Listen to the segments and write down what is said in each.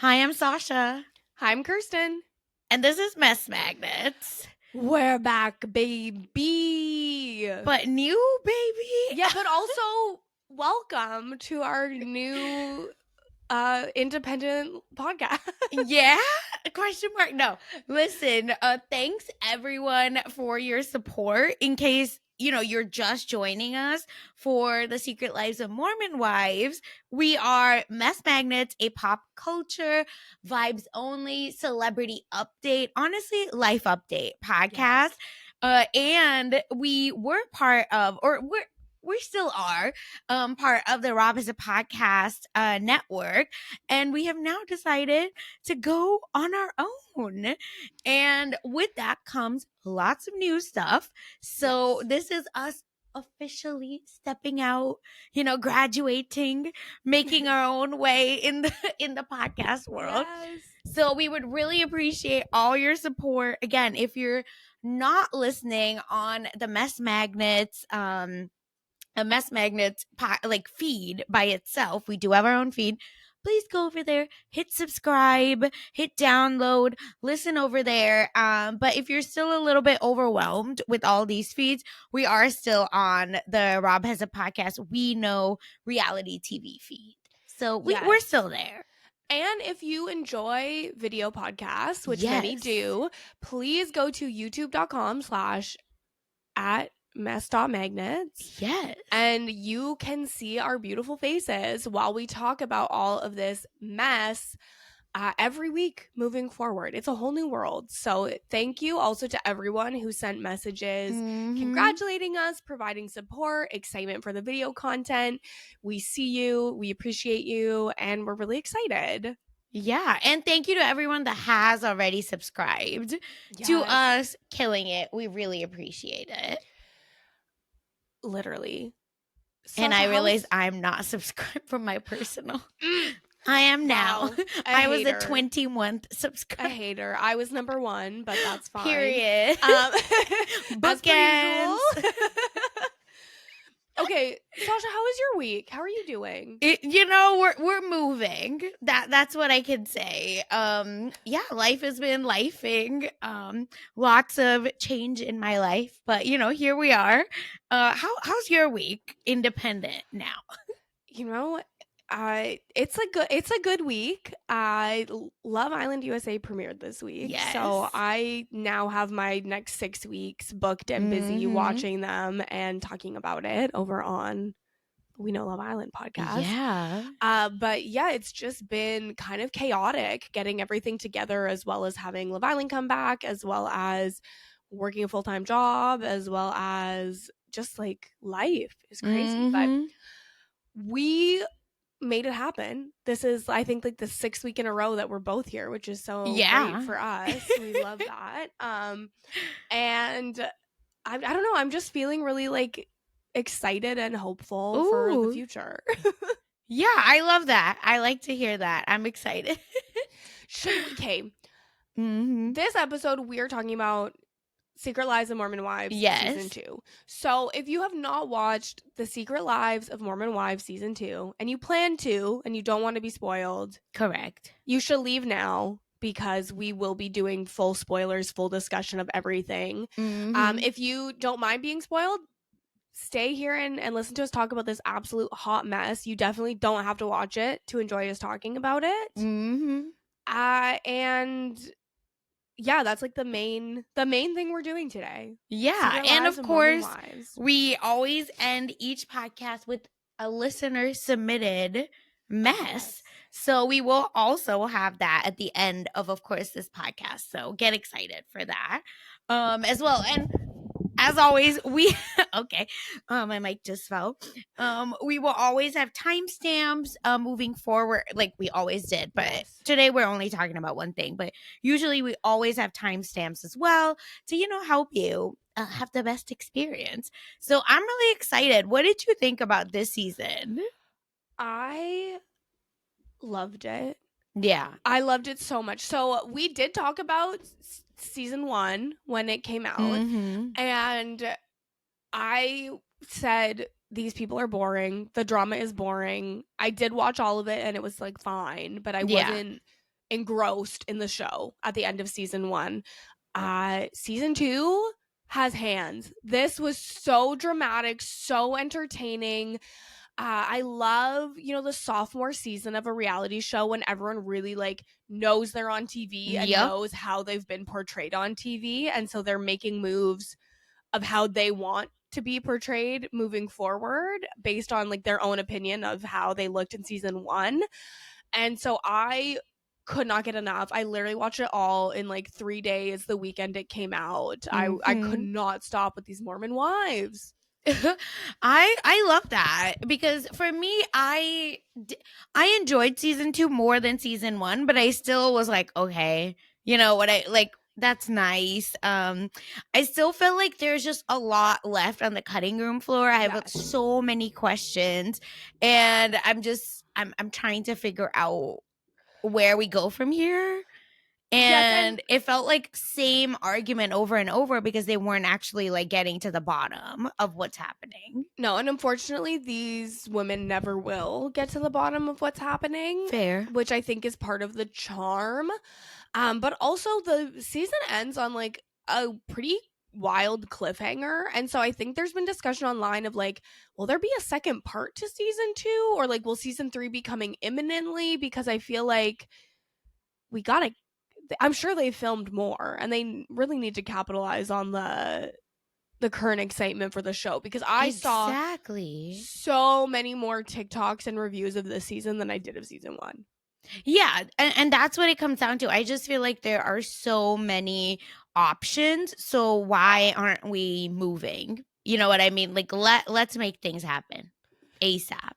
Hi, I'm Sasha, Hi, I'm Kirsten. and this is Mess Magnets. We're back, baby. But new, baby. Yeah, but also welcome to our new independent podcast. Yeah? Question mark. No. Listen, thanks everyone for your support. In case, you're just joining us for the Secret Lives of Mormon Wives, we are Mess Magnets, a pop culture, vibes only, celebrity update, honestly, life update podcast. Yes. And we were part of, or we still are part of the Rob is a Podcast network. And we have now decided to go on our own. And with that comes lots of new stuff. So Yes. this is us officially stepping out, graduating, making our own way in the podcast world. Yes. So we would really appreciate all your support. Again, if you're not listening on the Mess Magnets a Mess Magnets like feed by itself, we do have our own feed. Please go over there, hit subscribe, hit download, listen over there. But if you're still a little bit overwhelmed with all these feeds, we are still on the Rob Has a Podcast We Know reality TV feed. So we're still there. And if you enjoy video podcasts, which many do, please go to youtube.com/@mess.magnets. Yes. And you can see our beautiful faces while we talk about all of this mess every week moving forward. It's a whole new world. So thank you also to everyone who sent messages congratulating us, providing support, excitement for the video content. We see you, we appreciate you, and we're really excited. Yeah, and thank you to everyone that has already subscribed to us killing it. We really appreciate it. Literally. Sasha, and I realized I'm not subscribed from my personal. I am now. Wow, I was the 21st subscriber. A hater. I was number 1, but that's fine. Period. Bookends. Okay, Sasha, how was your week? How are you doing? We're moving. That's what I can say. Yeah, life has been lifing. Lots of change in my life, but here we are. How's your week? Independent now. It's a good week. Love Island USA premiered this week. Yes. So I now have my next 6 weeks booked and busy watching them and talking about it over on We Know Love Island podcast. Yeah. But yeah, it's just been kind of chaotic getting everything together, as well as having Love Island come back, as well as working a full-time job, as well as just like life is crazy. But we made it happen. This is, I think, like the 6th week in a row that we're both here, which is so great for us. We love that. And I don't know, I'm just feeling really like excited and hopeful for the future. Yeah, I love that. I like to hear that. I'm excited. This episode we are talking about Secret Lives of Mormon Wives Season 2. So if you have not watched The Secret Lives of Mormon Wives Season 2 and you plan to and you don't want to be spoiled, correct, you should leave now, because we will be doing full spoilers, full discussion of everything. If you don't mind being spoiled, stay here and listen to us talk about this absolute hot mess. You definitely don't have to watch it to enjoy us talking about it. And yeah, that's like the main thing we're doing today. Yeah, and of course, we always end each podcast with a listener submitted mess. So we will also have that at the end of course, this podcast. So get excited for that as well. And as always, we my mic just fell. We will always have timestamps moving forward, like we always did, but today we're only talking about one thing. But usually we always have timestamps as well to help you have the best experience. So I'm really excited. What did you think about this season? I loved it. Yeah, I loved it so much. So we did talk about season 1 when it came out, and I said these people are boring. The drama is boring. I did watch all of it and it was like fine, but I wasn't engrossed in the show at the end of season 1. Season 2 has hands. This was so dramatic, so entertaining. I love, the sophomore season of a reality show when everyone really like knows they're on TV and Yep. knows how they've been portrayed on TV. And so they're making moves of how they want to be portrayed moving forward based on like their own opinion of how they looked in season 1. And so I could not get enough. I literally watched it all in like 3 days the weekend it came out. I could not stop with these Mormon wives. I love that because for me, I enjoyed season 2 more than season 1, but I still was like, okay, you know what I like. That's nice. I still feel like there's just a lot left on the cutting room floor. I have so many questions, and I'm trying to figure out where we go from here. And it felt like same argument over and over because they weren't actually like getting to the bottom of what's happening. No, and unfortunately these women never will get to the bottom of what's happening. Fair. Which I think is part of the charm. But also the season ends on like a pretty wild cliffhanger. And so I think there's been discussion online of like, will there be a second part to season 2? Or like, will season 3 be coming imminently? Because I feel like I'm sure they filmed more and they really need to capitalize on the current excitement for the show, because I saw so many more TikToks and reviews of this season than I did of season 1. Yeah, and that's what it comes down to. I just feel like there are so many options, so why aren't we moving? You know what I mean? Like let's make things happen ASAP.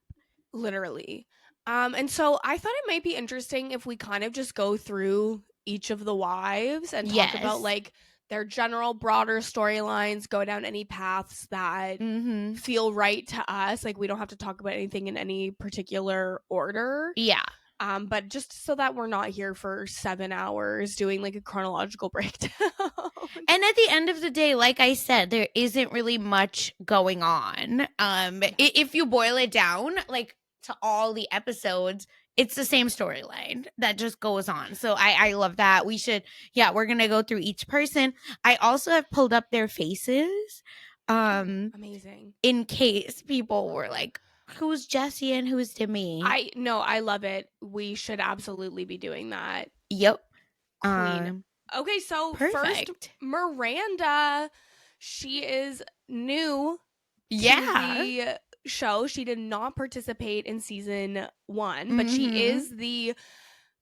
Literally. And so I thought it might be interesting if we kind of just go through each of the wives and talk about like their general broader storylines, go down any paths that feel right to us. Like we don't have to talk about anything in any particular order. Yeah. But just so that we're not here for 7 hours doing like a chronological breakdown. And at the end of the day, like I said, there isn't really much going on. If you boil it down, like to all the episodes, it's the same storyline that just goes on. So I love that. We're going to go through each person. I also have pulled up their faces. Amazing. In case people were like, who's Jesse and who's Demi? I love it. We should absolutely be doing that. Yep. Queen. Okay, so perfect. First, Miranda. She is new to the show. She did not participate in season 1, but she is the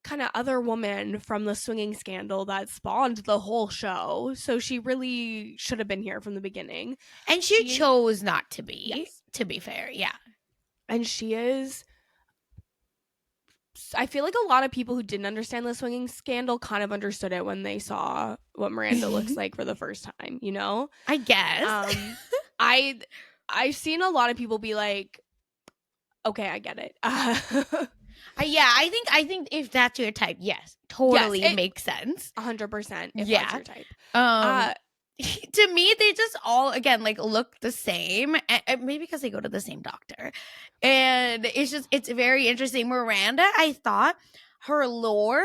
kind of other woman from the swinging scandal that spawned the whole show. So she really should have been here from the beginning. And she chose not to be, to be fair. Yeah. And she is, I feel like a lot of people who didn't understand the swinging scandal kind of understood it when they saw what Miranda looks like for the first time, you know? I guess. I've seen a lot of people be like, okay, I get it. Yeah, I think if that's your type, yes, totally it makes sense. 100% if that's your type. To me, they just all again like look the same, and maybe because they go to the same doctor, and it's very interesting. Miranda, I thought her lore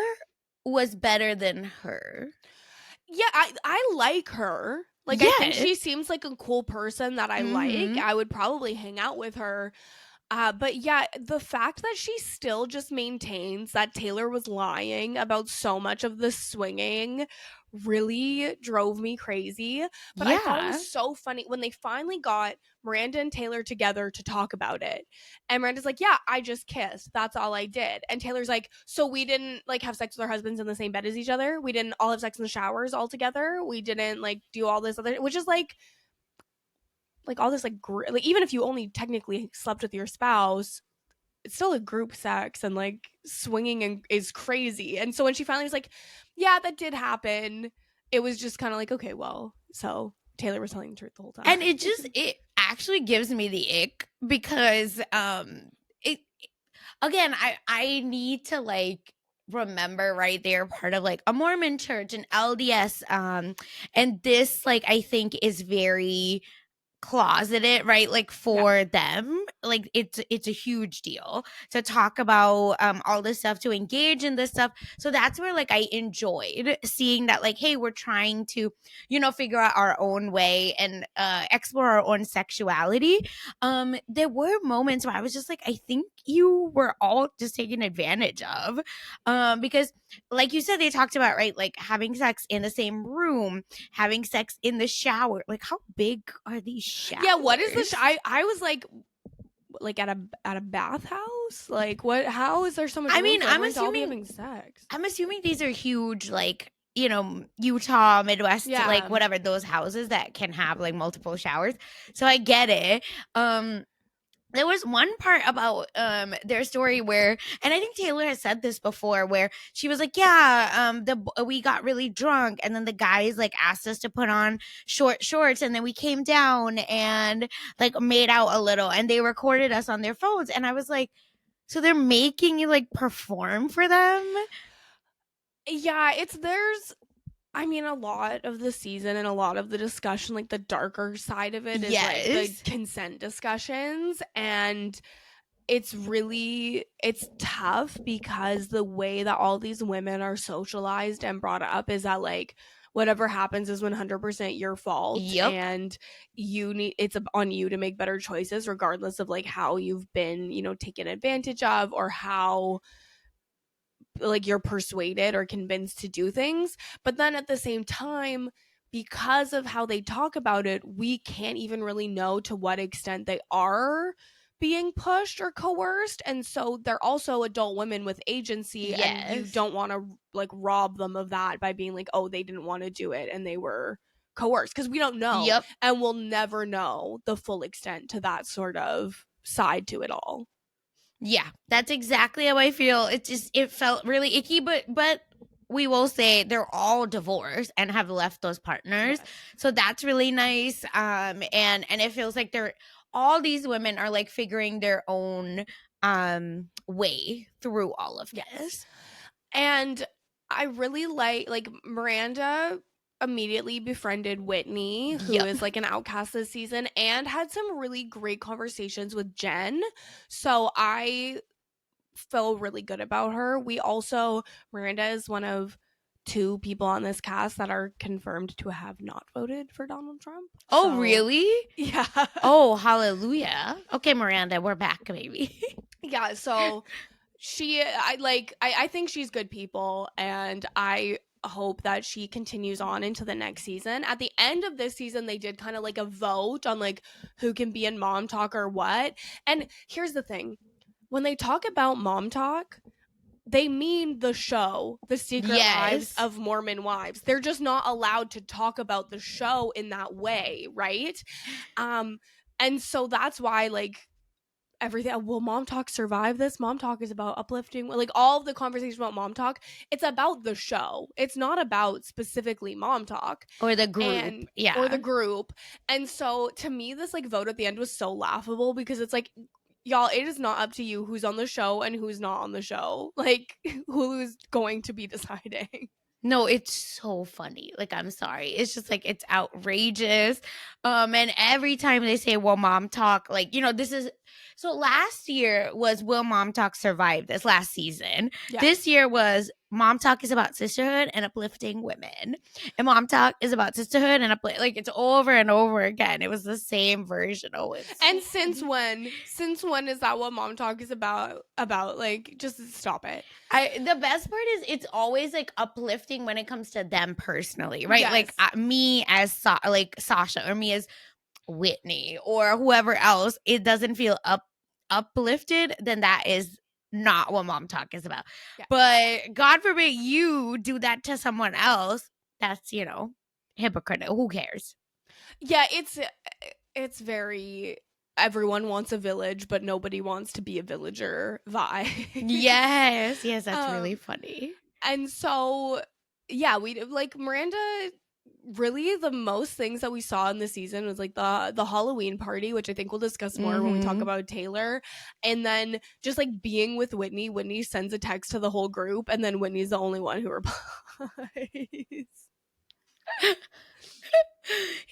was better than her. Yeah, I like her. Like I think she seems like a cool person that I like. I would probably hang out with her. But yeah, the fact that she still just maintains that Taylor was lying about so much of the swinging really drove me crazy. But I thought it was so funny when they finally got Miranda and Taylor together to talk about it. And Miranda's like, yeah, I just kissed. That's all I did. And Taylor's like, so we didn't like have sex with our husbands in the same bed as each other? We didn't all have sex in the showers all together? We didn't like do all this other, which is like all this like even if you only technically slept with your spouse, it's still a group sex, and like swinging is crazy. And so when she finally was like, yeah, that did happen, it was just kind of like, okay, well, so Taylor was telling the truth the whole time. And it actually gives me the ick because it again, I need to like remember, right, they're part of like a Mormon church, an LDS, and this like I think is very closeted, right? Like for them, like it's a huge deal to talk about all this stuff, to engage in this stuff. So that's where like I enjoyed seeing that, like, hey, we're trying to, figure out our own way and explore our own sexuality. There were moments where I was just like, I think you were all just taken advantage of, because like you said, they talked about, right, like having sex in the same room, having sex in the shower. Like, how big are these showers? Yeah, what is the I was like at a bathhouse? Like, what? How is there so much room for everyone to all be having sex? I'm assuming these are huge, like, Utah, Midwest, like whatever, those houses that can have like multiple showers. So I get it. There was one part about their story where, and I think Taylor has said this before, where she was like, yeah, we got really drunk, and then the guys like asked us to put on short shorts, and then we came down and like made out a little, and they recorded us on their phones. And I was like, so they're making you like perform for them? Yeah, there's I mean, a lot of the season and a lot of the discussion, like the darker side of it, is like the consent discussions. And it's tough because the way that all these women are socialized and brought up is that like whatever happens is 100% your fault. Yep. And it's on you to make better choices, regardless of like how you've been, taken advantage of, or how like you're persuaded or convinced to do things. But then at the same time, because of how they talk about it, we can't even really know to what extent they are being pushed or coerced. And so they're also adult women with agency, and you don't want to like rob them of that by being like, oh, they didn't want to do it and they were coerced, because we don't know. And we'll never know the full extent to that sort of side to it all. Yeah, that's exactly how I feel. It felt really icky, but we will say they're all divorced and have left those partners. So that's really nice. And it feels like all these women are like figuring their own way through all of this. And I really like Miranda immediately befriended Whitney, who is like an outcast this season, and had some really great conversations with Jen. So I feel really good about her. Miranda is one of 2 people on this cast that are confirmed to have not voted for Donald Trump. Oh, really? Yeah. Oh, hallelujah. Okay, Miranda, we're back, baby. Yeah, so I think she's good people, and I hope that she continues on into the next season. At the end of this season, they did kind of like a vote on like who can be in Mom Talk or what. And here's the thing. When they talk about Mom Talk, they mean the show, The Secret Lives of Mormon Wives. They're just not allowed to talk about the show in that way, right? And so that's why like everything, will Mom Talk survive this? Mom Talk is about uplifting, like all of the conversation about Mom Talk, it's about the show. It's not about specifically Mom Talk or the group. Or the group. And so to me, this like vote at the end was so laughable, because it's like, y'all, it is not up to you who's on the show and who's not on the show. Like, who's going to be deciding? No, it's so funny. Like, I'm sorry. It's just like, it's outrageous. And every time they say, will Mom Talk, like, so last year was Will Mom Talk survive this last season? Yeah. This year was Mom Talk is about sisterhood and uplifting women. And Mom Talk is about sisterhood and like it's over and over again. It was the same version always. And since when is that what Mom Talk is about? Like, just stop it. The best part is it's always like uplifting when it comes to them personally, right? Yes. Like me as Sasha, or me as Whitney, or whoever else, it doesn't feel uplifted, then that is not what Mom Talk is about. Yeah. But God forbid you do that to someone else. That's, hypocritical. Who cares? Yeah, it's very everyone wants a village, but nobody wants to be a villager vibe. Yes, that's really funny. And so, yeah, we like Miranda. Really, the most things that we saw in the season was like the Halloween party, which I think we'll discuss more when we talk about Taylor. And then just like being with Whitney. Whitney sends a text to the whole group, and then Whitney's the only one who replies.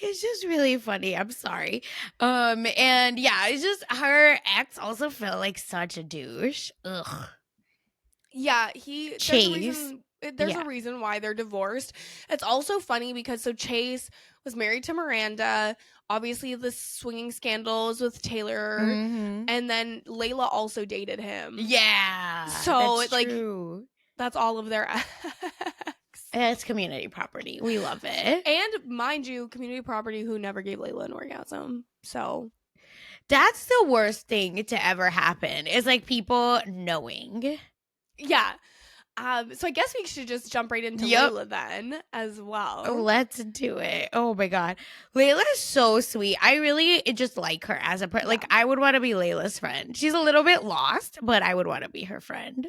It's just really funny. I'm sorry. And yeah, it's just her ex also felt like such a douche. Ugh. Yeah, Chase. there's Yeah. a reason why they're divorced. It's also funny because so Chase was married to Miranda, obviously the swinging scandals with Taylor, Mm-hmm. and then Layla also dated him. Yeah. So That's true. that's all of their ex. It's community property. We love it. And mind you, community property who never gave Layla an orgasm. So that's the worst thing to ever happen. Is like people knowing. Yeah. So I guess we should just jump right into Layla then as well. Let's do it. Oh my god. Layla is so sweet. I really just like her as a person. Like I would want to be Layla's friend. She's a little bit lost, but I would want to be her friend.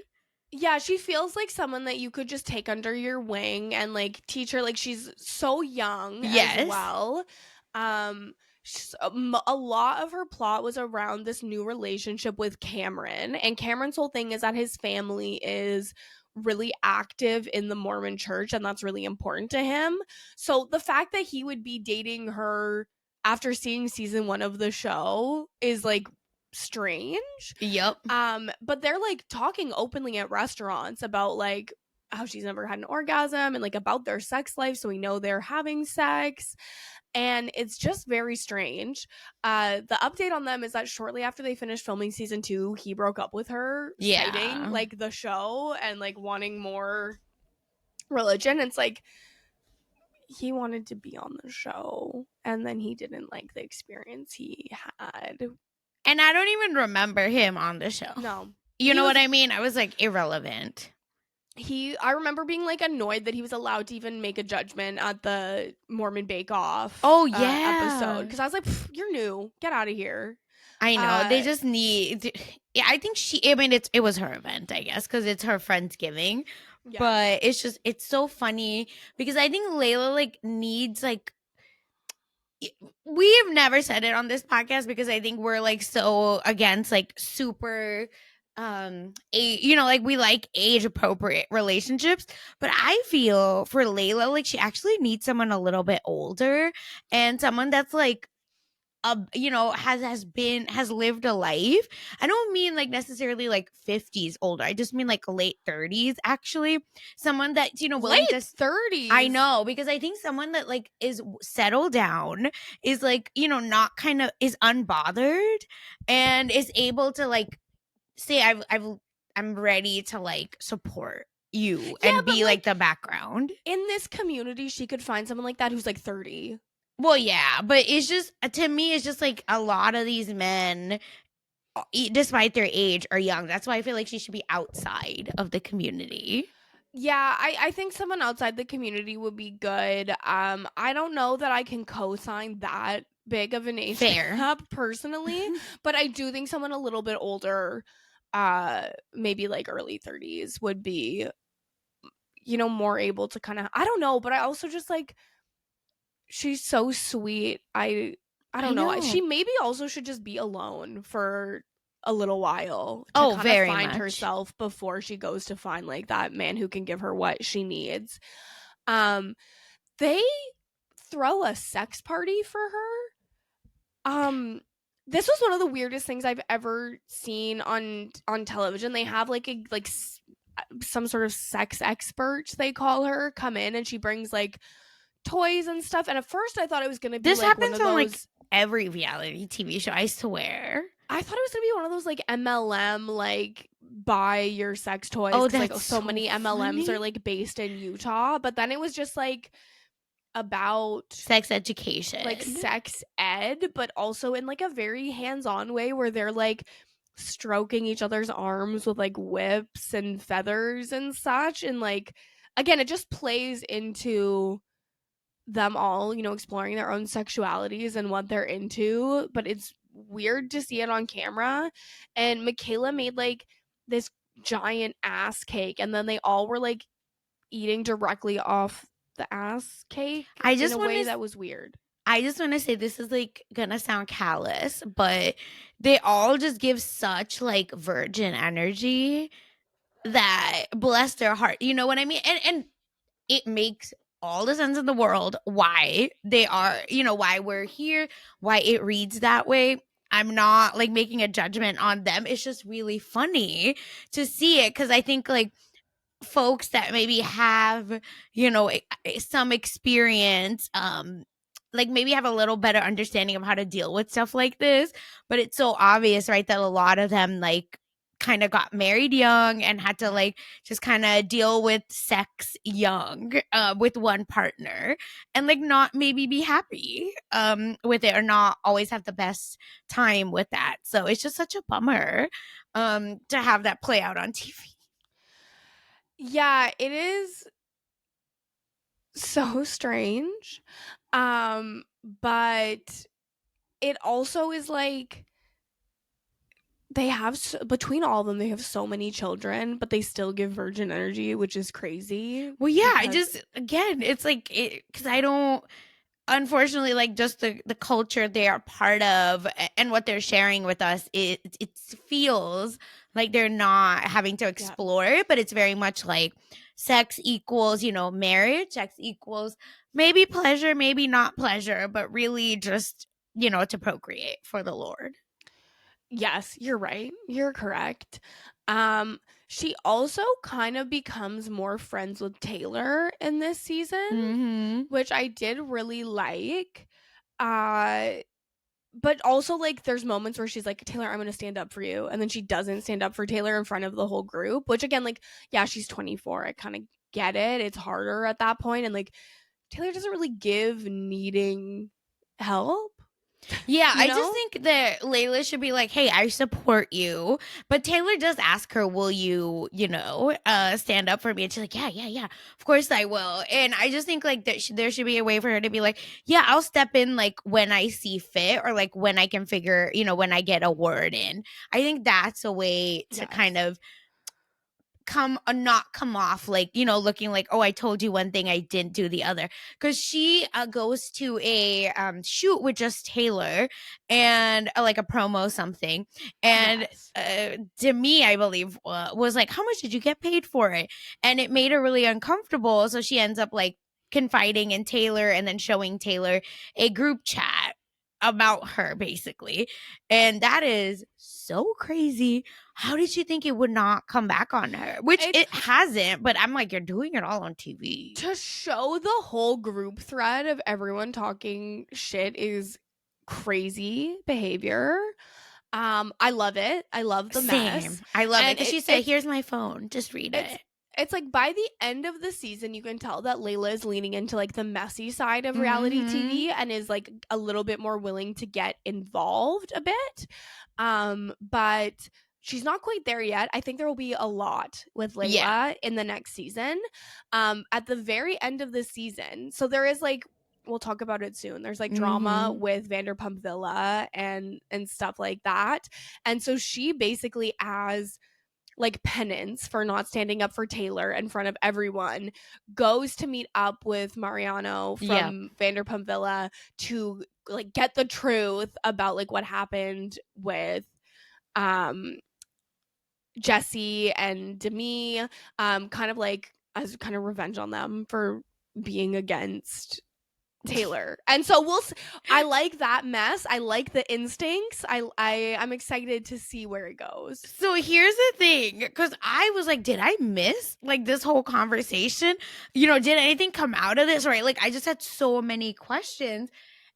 Yeah, she feels like someone that you could just take under your wing and like teach her. Like she's so young as well. A lot of her plot was around this new relationship with Cameron, and Cameron's whole thing is that his family is really active in the Mormon church, and that's really important to him. So the fact that he would be dating her after seeing season 1 of the show is like strange. Yep. But they're like talking openly at restaurants about like how she's never had an orgasm and like about their sex life, so we know they're having sex. And it's just very strange. The update on them is that shortly after they finished filming season 2, he broke up with her, citing like the show and like wanting more religion. It's like he wanted to be on the show and then he didn't like the experience he had. And I don't even remember him on the show. No. You know what I mean? I was like irrelevant. I remember being like annoyed that he was allowed to even make a judgment at the Mormon Bake Off episode, because I was like, you're new, get out of here. I know. They just need I think it was her event, I guess, because it's her Friendsgiving. Yeah. But it's so funny because I think Layla like needs like, we have never said it on this podcast because I think we're like so against like super like we like age appropriate relationships, but I feel for Layla like she actually needs someone a little bit older and someone that's like has lived a life. I don't mean like necessarily like 50s older. I just mean like late 30s actually. Someone that's willing late to 30s. I know, because I think someone that like is settled down is like not kind of is unbothered and is able to like say I'm ready to like support you and be like the background. In this community, she could find someone like that who's like 30. Well, yeah, but it's just, to me, it's just like a lot of these men, despite their age, are young. That's why I feel like she should be outside of the community. Yeah, I think someone outside the community would be good. I don't know that I can co-sign that big of an age gap personally, but I do think someone a little bit older, maybe like early 30s, would be, more able to kind of, I don't know, but I also just like, she's so sweet. I don't know. She maybe also should just be alone for a little while to kind of find herself before she goes to find like that man who can give her what she needs. They throw a sex party for her. This was one of the weirdest things I've ever seen on television. They have like some sort of sex expert, they call her, come in, and she brings like toys and stuff. And at first I thought it was going to be this like happens one of on those, like every reality TV show, I swear. I thought it was going to be one of those like MLM, like buy your sex toys. Oh, that's like so many MLMs funny. are like based in Utah. But then it was just like about sex education, like sex ed, but also in like a very hands-on way where they're like stroking each other's arms with like whips and feathers and such. And like, again, it just plays into them all, exploring their own sexualities and what they're into, but it's weird to see it on camera. And Michaela made like this giant ass cake, and then they all were like eating directly off the ass cake in a way that was weird. I just want to say, this is like gonna sound callous, but they all just give such like virgin energy that bless their heart. You know what I mean? And it makes all the sense in the world why they are, why we're here, why it reads that way. I'm not like making a judgment on them. It's just really funny to see it because I think like folks that maybe have, some experience, like maybe have a little better understanding of how to deal with stuff like this. But it's so obvious, right, that a lot of them like kind of got married young and had to like just kind of deal with sex young, with one partner, and like not maybe be happy with it, or not always have the best time with that. So it's just such a bummer to have that play out on TV. Yeah, it is so strange. But it also is like they have between all of them they have so many children, but they still give virgin energy, which is crazy. Well, yeah, I just, again, it's like, because I don't, unfortunately, like just the culture they are part of and what they're sharing with us, it feels like they're not having to explore it, but it's very much like sex equals, marriage, sex equals maybe pleasure, maybe not pleasure, but really just, to procreate for the Lord. Yes, you're right. You're correct. She also kind of becomes more friends with Taylor in this season, which I did really like. But also like there's moments where she's like, Taylor, I'm gonna stand up for you, and then she doesn't stand up for Taylor in front of the whole group, which again, like, yeah, she's 24. I kind of get it. It's harder at that point, and like Taylor doesn't really give needing help. Yeah, I just think that Layla should be like, hey, I support you. But Taylor does ask her, will you, stand up for me? And she's like, yeah, of course I will. And I just think like that there should be a way for her to be like, yeah, I'll step in like when I see fit, or like when I can figure, when I get a word in. I think that's a way to kind of not come off like, looking like, oh, I told you one thing, I didn't do the other. Because she goes to a shoot with just Taylor and like a promo something, and Demi, I believe, was like, how much did you get paid for it? And it made her really uncomfortable, so she ends up like confiding in Taylor and then showing Taylor a group chat about her, basically. And that is so crazy. How did she think it would not come back on her? Which it hasn't, but I'm like, you're doing it all on TV. To show the whole group thread of everyone talking shit is crazy behavior. I love it. I love the mess. I love it. Because she said, here's my phone. Just read it. It's like by the end of the season, you can tell that Layla is leaning into like the messy side of reality TV and is like a little bit more willing to get involved a bit. But she's not quite there yet. I think there will be a lot with Layla in the next season. At the very end of the season, so there is like, we'll talk about it soon. There's like drama with Vanderpump Villa and stuff like that. And so she basically, as like penance for not standing up for Taylor in front of everyone, goes to meet up with Mariano from Vanderpump Villa to like get the truth about like what happened with Jesse and Demi, kind of like as kind of revenge on them for being against Taylor. And so I like that mess. I like the instincts. I'm excited to see where it goes. So here's the thing, because I was like, did I miss like this whole conversation? Did anything come out of this? Right? Like, I just had so many questions.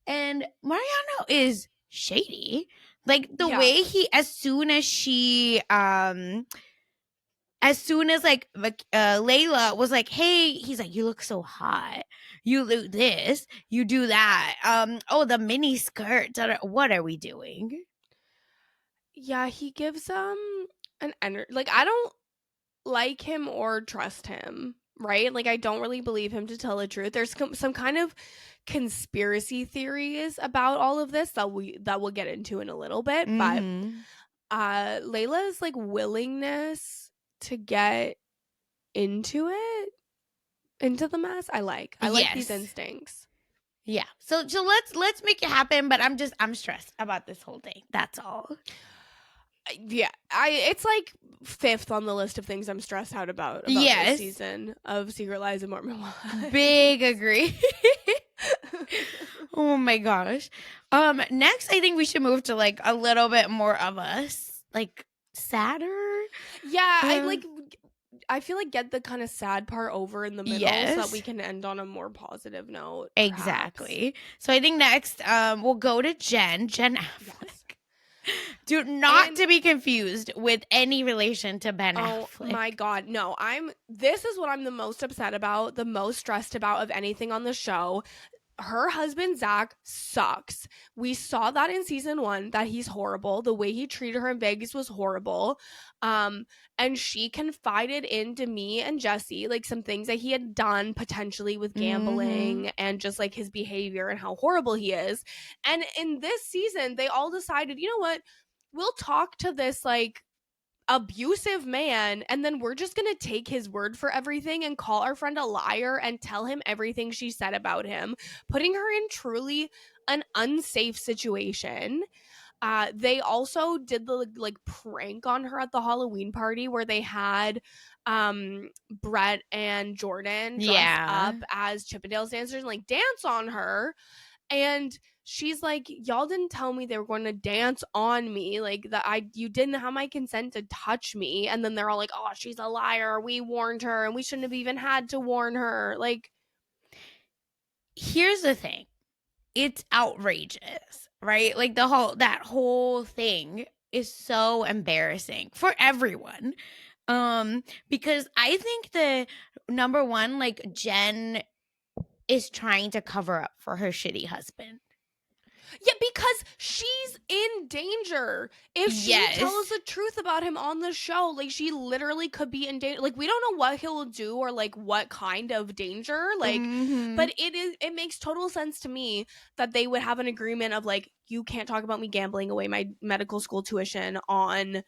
And Mariano is shady. Like the way as soon as like Layla was like, hey, he's like, you look so hot. You do this, you do that. Oh, the mini skirt. What are we doing? Yeah, he gives an energy. Like, I don't like him or trust him, right? Like, I don't really believe him, to tell the truth. There's some kind of conspiracy theories about all of this that we'll get into in a little bit. But Layla's like willingness to get into the mess, I like these instincts. Yeah. So let's make it happen, but I'm stressed about this whole thing. That's all. It's like 5th on the list of things I'm stressed out about this season of Secret Lives of Mormon Wives. Big agree. Oh my gosh. Next I think we should move to like a little bit more of us, like sadder. Yeah, I feel like get the kind of sad part over in the middle so that we can end on a more positive note. Exactly. So I think next we'll go to Jen Affleck. Yes. Do not to be confused with any relation to Ben Affleck. Oh my God. No, this is what I'm the most upset about, the most stressed about of anything on the show. Her husband, Zach, sucks. We saw that in season 1, that he's horrible. The way he treated her in Vegas was horrible. And she confided into me and Jesse, like, some things that he had done potentially with gambling and just, like, his behavior and how horrible he is. And in this season, they all decided, you know what? We'll talk to this, like, abusive man, and then we're just gonna take his word for everything and call our friend a liar and tell him everything she said about him, putting her in truly an unsafe situation. They also did the like prank on her at the Halloween party where they had Brett and Jordan dress up as Chippendales dancers and like dance on her. And she's like, y'all didn't tell me they were going to dance on me. Like, you didn't have my consent to touch me. And then they're all like, oh, she's a liar. We warned her and we shouldn't have even had to warn her. Like, here's the thing. It's outrageous, right? Like that whole thing is so embarrassing for everyone. Because I think the number one, like, Jen is trying to cover up for her shitty husband. Yeah, because she's in danger. If she tells the truth about him on the show, like, she literally could be in danger. Like, we don't know what he'll do or like what kind of danger. Like, but it makes total sense to me that they would have an agreement of like, you can't talk about me gambling away my medical school tuition on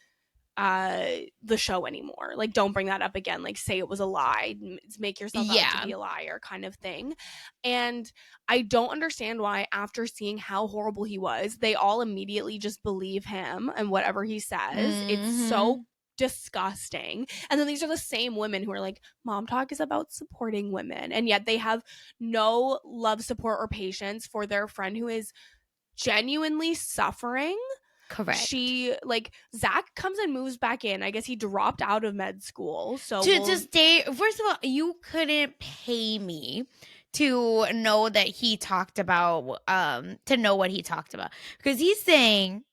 the show anymore. Like, don't bring that up again. Like, say it was a lie, make yourself out to be a liar, kind of thing. And I don't understand why, after seeing how horrible he was, they all immediately just believe him and whatever he says. It's so disgusting. And then these are the same women who are like, Mom Talk is about supporting women, and yet they have no love, support, or patience for their friend who is genuinely suffering. Correct. She, like, Zach comes and moves back in. I guess he dropped out of med school. So to stay. First of all, you couldn't pay me to know that he talked about to know what he talked about, because he's saying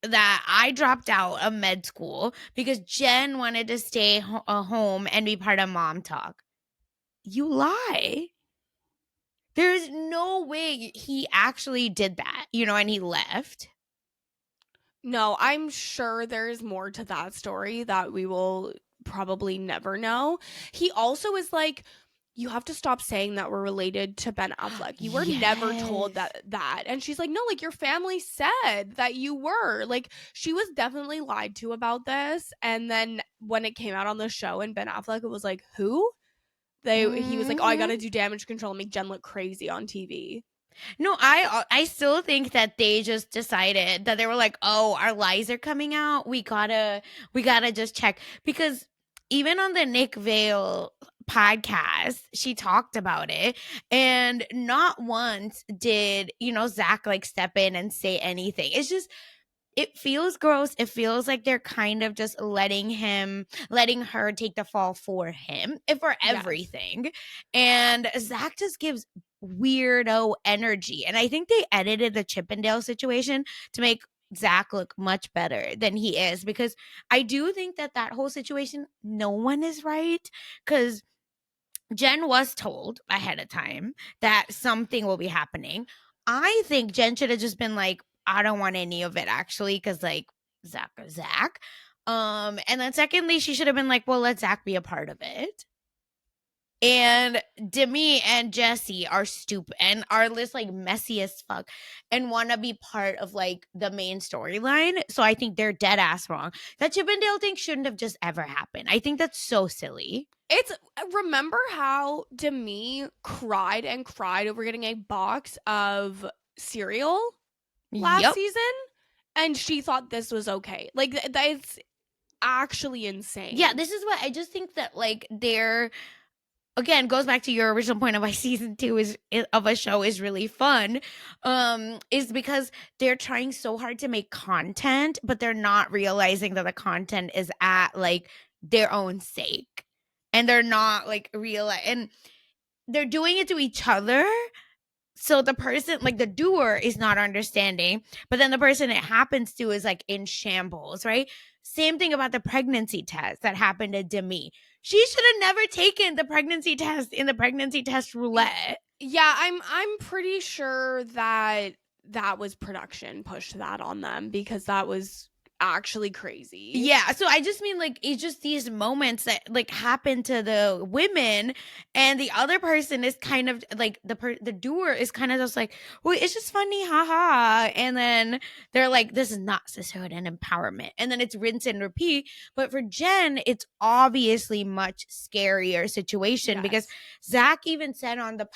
that I dropped out of med school because Jen wanted to stay home and be part of Mom Talk. You lie. There's no way he actually did that, and he left. No, I'm sure there's more to that story that we will probably never know. He also is like, you have to stop saying that we're related to Ben Affleck. You were never told that. And she's like, no, like, your family said that you were. Like, she was definitely lied to about this. And then when it came out on the show and Ben Affleck, it was like, who? He was like, oh, I gotta do damage control and make Jen look crazy on TV. No, I still think that they just decided that they were like, oh, our lies are coming out. We gotta just check, because even on the Nick Vale podcast, she talked about it, and not once did Zach like step in and say anything. It's just, it feels gross. It feels like they're kind of just letting her take the fall for him and for everything. And Zach just gives weirdo energy. And I think they edited the Chippendale situation to make Zach look much better than he is, because I do think that whole situation, no one is right, because Jen was told ahead of time that something will be happening. I think Jen should have just been like, I don't want any of it, actually, because like, Zach is Zach. And then secondly, she should have been like, well, let Zach be a part of it. And Demi and Jesse are stupid and are just like messy as fuck and want to be part of like the main storyline. So I think they're dead ass wrong. That Chippendale thing shouldn't have just ever happened. I think that's so silly. Remember how Demi cried and cried over getting a box of cereal last season? And she thought this was okay. Like, that's actually insane. Yeah, this is what I just think that, like, they're, again, goes back to your original point of why season 2 of a show is really fun, is because they're trying so hard to make content, but they're not realizing that the content is at, like, their own sake. And they're not, like, and they're doing it to each other. So the person, like the doer, is not understanding, but then the person it happens to is like in shambles, right? Same thing about the pregnancy test that happened to Demi. She should have never taken the pregnancy test in the pregnancy test roulette. Yeah, I'm pretty sure that was production pushed that on them, because that was actually crazy. Yeah, so I just mean, like, it's just these moments that, like, happen to the women, and the other person is kind of like the doer is kind of just like, well, it's just funny, haha, and then they're like, this is not sisterhood and empowerment, and then it's rinse and repeat. But for Jen, it's obviously much scarier situation, because Zach even said on the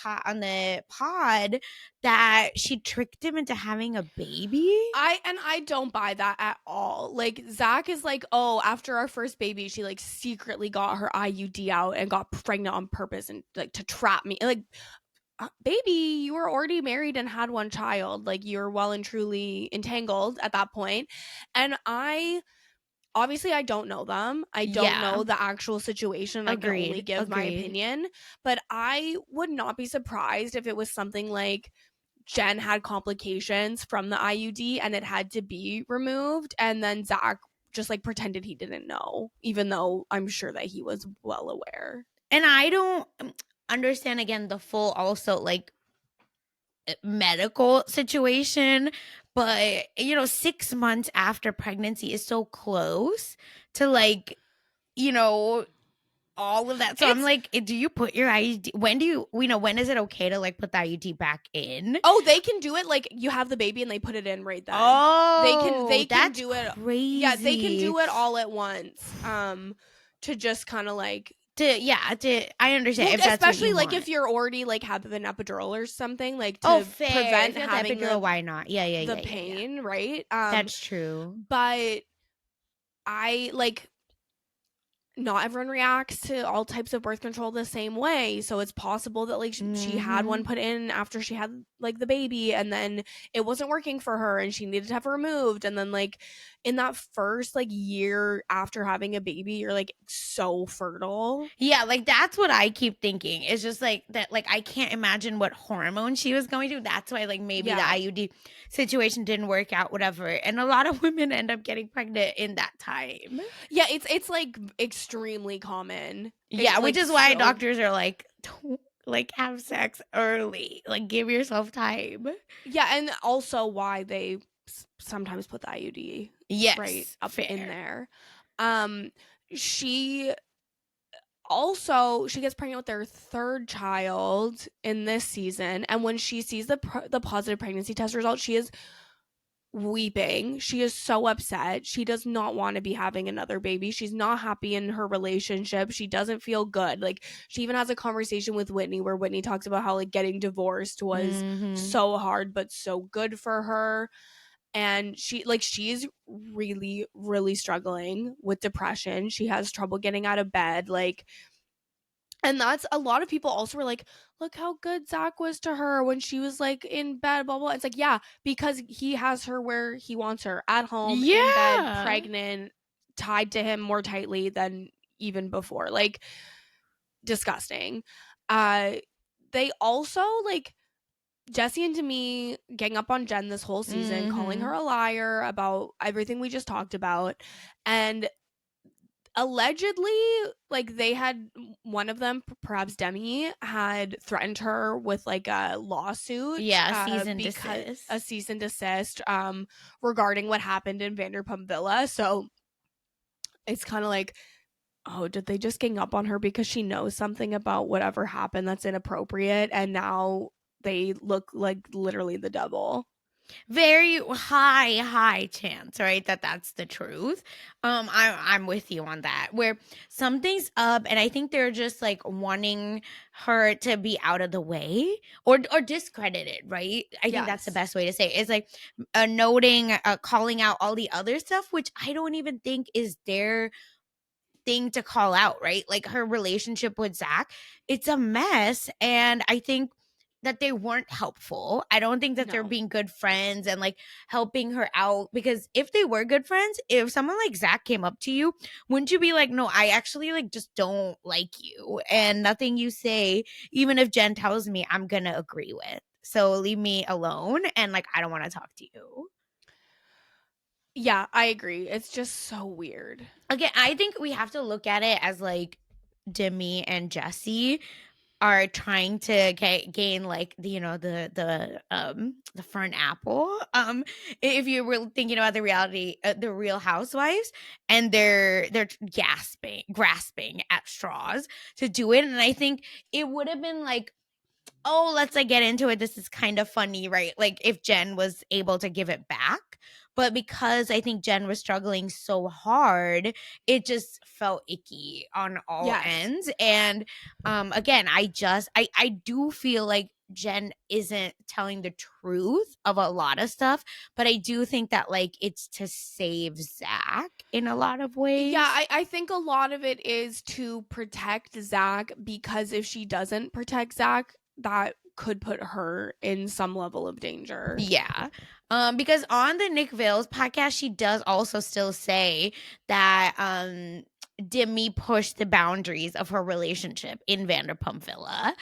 pod that she tricked him into having a baby. I don't buy that at all. Like, Zach is like, oh, after our first baby, she like secretly got her IUD out and got pregnant on purpose and like to trap me. Like, baby, you were already married and had one child. Like, you're well and truly entangled at that point. And obviously I don't know them. I don't know the actual situation. I can only give my opinion. But I would not be surprised if it was something like Jen had complications from the IUD and it had to be removed, and then Zach just like pretended he didn't know, even though I'm sure that he was well aware. And I don't understand, again, the full also like medical situation, but 6 months after pregnancy is so close to, like, all of that. So I'm like, do you put your IUD? When is it okay to like put the IUD back in? Oh, they can do it like you have the baby and they put it in right then. Oh, they can do it. Crazy. Yeah, they can do it all at once. To just kind of like I understand. Well, if that's especially what you like want. if you're already like have an epidural or something, like to prevent having epidural, why not? The pain, right? That's true. But I like, not everyone reacts to all types of birth control the same way. So it's possible that like she had one put in after she had like the baby, and then it wasn't working for her and she needed to have it removed. And then like in that first like year after having a baby, you're like so fertile. Yeah, like that's what I keep thinking. It's just like that, like I can't imagine what hormone she was going to. That's why like maybe the IUD situation didn't work out, whatever. And a lot of women end up getting pregnant in that time. Yeah, it's like extremely common. Yeah, which is why doctors are like, don't like have sex early. Like, give yourself time. Yeah, and also why they sometimes put the IUD right up in there. She gets pregnant with their third child in this season, and when she sees the positive pregnancy test result, she is weeping. She is so upset. She does not want to be having another baby. She's not happy in her relationship. She doesn't feel good. Like, she even has a conversation with Whitney where Whitney talks about how like getting divorced was so hard but so good for her. And she's really, really struggling with depression. She has trouble getting out of bed. Like, and that's a lot of people also were like, look how good Zach was to her when she was like in bed, blah, blah. It's like, yeah, because he has her where he wants her, at home, in bed, pregnant, tied to him more tightly than even before. Like, disgusting. They also like Jesse and Demi gang up on Jen this whole season, calling her a liar about everything we just talked about. And allegedly, like, they had, one of them, perhaps Demi, had threatened her with like a lawsuit. Cease and desist. A cease and desist regarding what happened in Vanderpump Villa. So it's kind of like, oh, did they just gang up on her because she knows something about whatever happened that's inappropriate, and now they look like literally the devil? Very high chance, right, that that's the truth. I'm with you on that, where something's up, and I think they're just like wanting her to be out of the way or discredited, right? I think that's the Yes. best way to say it. It's like noting, calling out all the other stuff, which I don't even think is their thing to call out, right? Like her relationship with Zach, it's a mess. And I think that they weren't helpful. I don't think that they're No. being good friends and like helping her out, because if they were good friends, if someone like Zach came up to you, wouldn't you be like, no, I actually like just don't like you, and nothing you say, even if Jen tells me, I'm gonna agree with. So leave me alone, and like I don't want to talk to you. Yeah, I agree. It's just so weird. Again, I think we have to look at it as like Demi and Jesse are trying to gain like the, you know, the fern apple. If you were thinking about the reality, the Real Housewives, and they're grasping at straws to do it, and I think it would have been like, oh, let's like get into it. This is kind of funny, right? Like if Jen was able to give it back. But because I think Jen was struggling so hard, it just felt icky on all Yes. ends. And again, I do feel like Jen isn't telling the truth of a lot of stuff, but I do think that like it's to save Zach in a lot of ways. Yeah, I think a lot of it is to protect Zach, because if she doesn't protect Zach, that could put her in some level of danger. Yeah. Because on the Nick Vale's podcast, she does also still say that Demi pushed the boundaries of her relationship in Vanderpump Villa,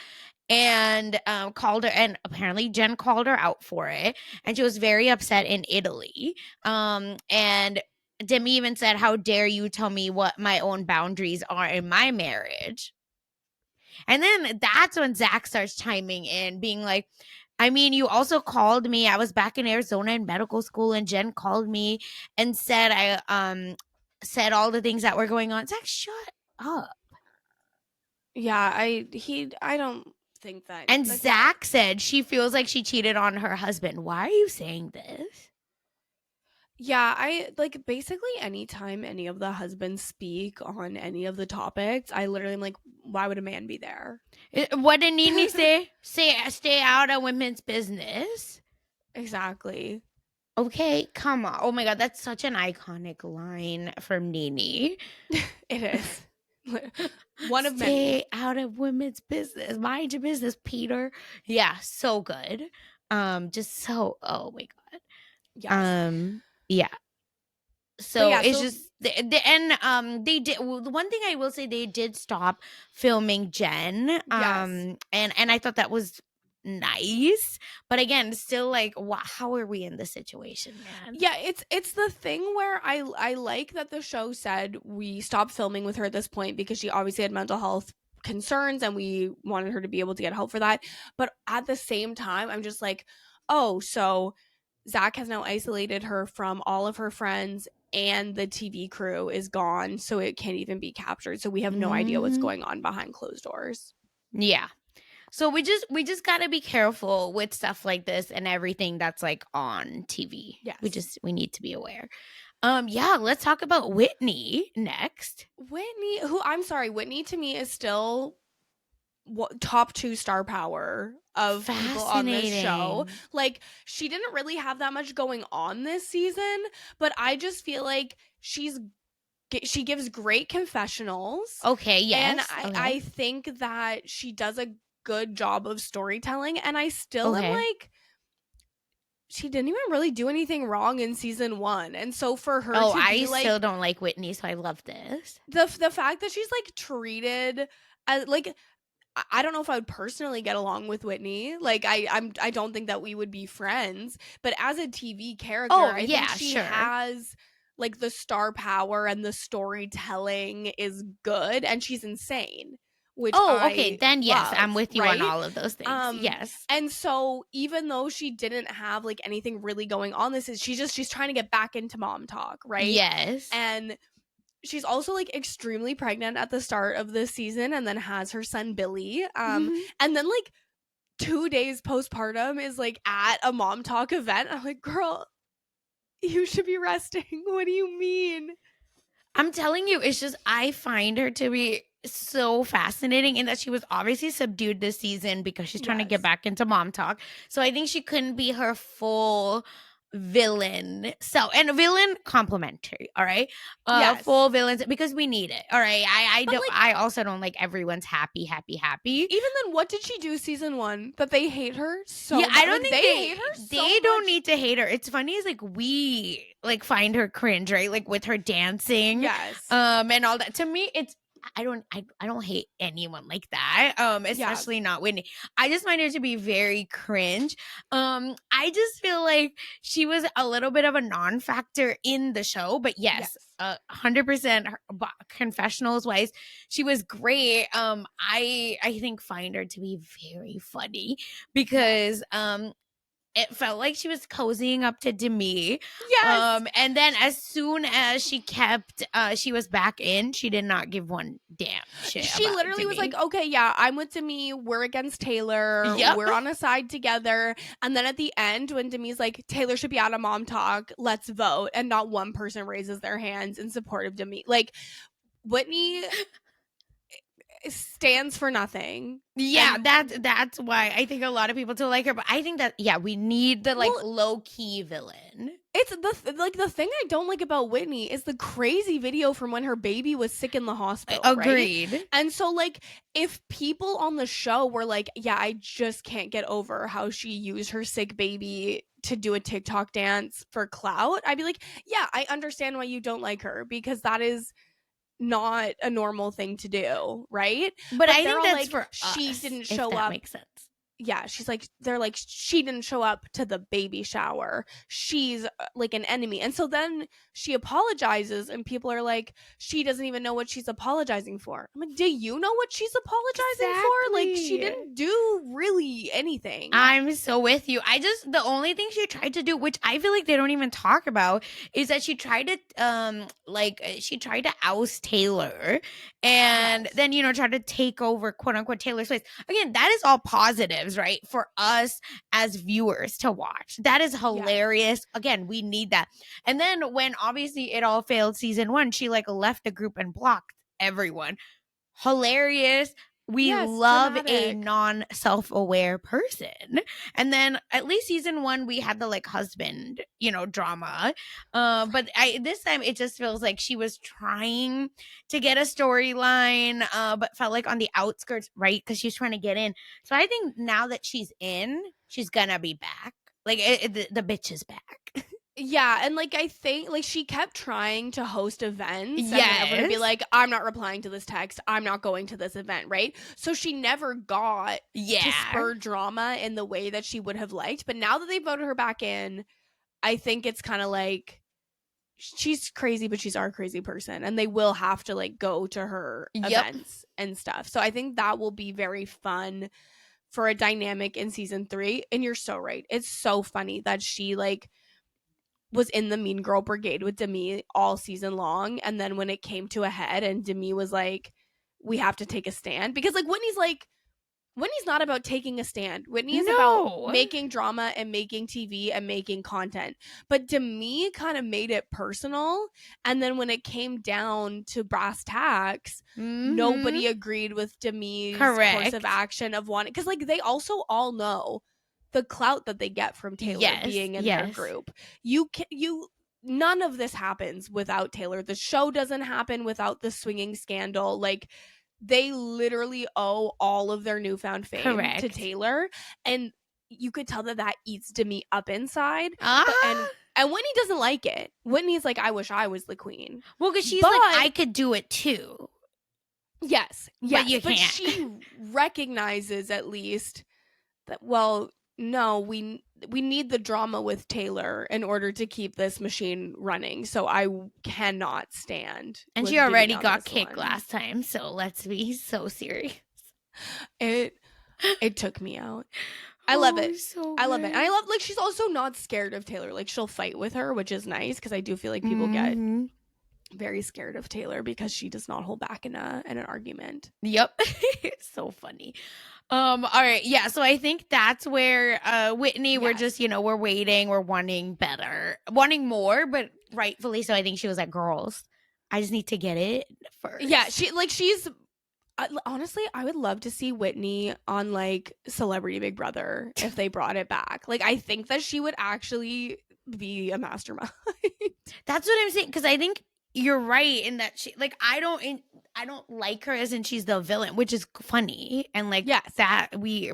and called her, and apparently Jen called her out for it, and she was very upset in Italy. And Demi even said, how dare you tell me what my own boundaries are in my marriage? And then that's when Zach starts chiming in, being like, I mean, you also called me. I was back in Arizona in medical school, and Jen called me and said I said all the things that were going on. Zach, shut up. Yeah, I don't think that. And Like, Zach said she feels like she cheated on her husband. Why are you saying this? yeah, I like basically anytime any of the husbands speak on any of the topics, I literally am like, why would a man be there? What did Nene say? Stay out of women's business. Exactly. Okay, come on. Oh my God, that's such an iconic line from Nene. It is. One of Stay many. out of women's business. Mind your business, Peter. Yeah, so good. Just so, oh my God. Yes. Yeah. But So yeah, it's so just they did, well, the one thing I will say, they did stop filming Jen. yes. And I thought that was nice, but again, still like, how are we in this situation, man? Yeah, it's the thing where I like that the show said we stopped filming with her at this point because she obviously had mental health concerns and we wanted her to be able to get help for that. But at the same time, I'm just like, oh, so Zach has now isolated her from all of her friends, and the TV crew is gone, so it can't even be captured. So we have no idea what's going on behind closed doors. Yeah. So we just got to be careful with stuff like this and everything that's like on TV. Yes. We need to be aware. Yeah, let's talk about Whitney next. Whitney, who I'm sorry, Whitney to me is still top 2 star power of people on this show. Like, she didn't really have that much going on this season, but I just feel like she gives great confessionals. Okay, yes. And I think that she does a good job of storytelling, and I still am like, she didn't even really do anything wrong in season 1. And so for her to be like, still don't like Whitney, so I love this. The fact that she's like treated as like, I don't know if I would personally get along with Whitney. Like, I don't think that we would be friends. But as a TV character, I think she has like the star power, and the storytelling is good, and she's insane. Which okay, then yes, love, I'm with you right? on all of those things. Yes. And so even though she didn't have like anything really going on, she's trying to get back into mom talk, right? Yes. And she's also like extremely pregnant at the start of this season, and then has her son Billy. And then like 2 days postpartum is like at a mom talk event. I'm like, girl, you should be resting. What do you mean? I'm telling you, it's just I find her to be so fascinating in that she was obviously subdued this season because she's trying to get back into mom talk. So I think she couldn't be her full villain. So, and a villain complimentary, all right? Yes. Full villains because we need it. All right. But, like, I also don't like everyone's happy. Even then, what did she do season 1 that they hate her so yeah, much? I don't think they hate her so they don't much. need to hate her. It's funny is like we like find her cringe, right? Like with her dancing. Yes. And all that. To me, it's I don't hate anyone like that. Especially not Whitney. I just find her to be very cringe. I just feel like she was a little bit of a non-factor in the show, but yes. 100% confessionals wise, she was great. I think find her to be very funny because it felt like she was cozying up to Demi. Yes. And then as soon as she was back in, she did not give one damn shit. She literally Demi. was like, okay, yeah, I'm with Demi. We're against Taylor. Yep. We're on a side together. And then at the end, when Demi's like, Taylor should be out of mom talk, let's vote. And not one person raises their hands in support of Demi. Like, Whitney stands for nothing. Yeah, that's why I think a lot of people don't like her. But I think that we need the low key villain. It's the thing I don't like about Whitney is the crazy video from when her baby was sick in the hospital. Agreed. Right? And so like if people on the show were like, yeah, I just can't get over how she used her sick baby to do a TikTok dance for clout, I'd be like, yeah, I understand why you don't like her because that is not a normal thing to do, right? But I think that's like, for she us, didn't show if that up. Makes sense. Yeah, she's like, they're like, she didn't show up to the baby shower. She's like an enemy. And so then she apologizes and people are like, she doesn't even know what she's apologizing for. I'm like, do you know what she's apologizing for? Like, she didn't do really anything. I'm so with you. The only thing she tried to do, which I feel like they don't even talk about, is that she tried to oust Taylor and then, try to take over quote unquote Taylor's place. Again, that is all positives, right? For us as viewers to watch. That is hilarious. Yes. Again, we need that. And then when obviously it all failed season 1, she like left the group and blocked everyone. Hilarious. We love dramatic. A non-self-aware person. And then at least season 1, we had the like husband, drama. But this time it just feels like she was trying to get a storyline, but felt like on the outskirts, right? Because she's trying to get in. So I think now that she's in, she's gonna be back. Like the bitch is back. Yeah, and like I think like she kept trying to host events and everyone would be like, I'm not replying to this text, I'm not going to this event, right? So she never got to spur drama in the way that she would have liked. But now that they voted her back in, I think it's kind of like she's crazy, but she's our crazy person, and they will have to like go to her events and stuff. So I think that will be very fun for a dynamic in season 3. And you're so right. It's so funny that she like was in the Mean Girl Brigade with Demi all season long, and then when it came to a head and Demi was like, we have to take a stand, because like Whitney's not about taking a stand. Whitney is about making drama and making TV and making content. But Demi kind of made it personal, and then when it came down to brass tacks, nobody agreed with Demi's course of action of wanting, because like they also all know the clout that they get from Taylor being in their group. None of this happens without Taylor. The show doesn't happen without the swinging scandal. Like, they literally owe all of their newfound fame to Taylor, and you could tell that eats Demi up inside. And Whitney doesn't like it. Whitney's like, I wish I was the queen. Well, because she's like, I could do it too. Yes, but you can't. But she recognizes at least that, well, no, we need the drama with Taylor in order to keep this machine running. So I cannot stand. And she already got kicked last time, so let's be so serious. It took me out. I love it. I love it. And I love, like, she's also not scared of Taylor. Like, she'll fight with her, which is nice, because I do feel like people get very scared of Taylor because she does not hold back in an argument. Yep. So funny. All right. Yeah. So I think that's where Whitney, we're just, we're waiting, we're wanting more, but rightfully so. I think she was like, girls, I just need to get it first. Yeah, she's honestly, I would love to see Whitney on like Celebrity Big Brother if they brought it back. Like, I think that she would actually be a mastermind. That's what I'm saying, because I think you're right in that she, like, I don't like her as in she's the villain, which is funny, and like that we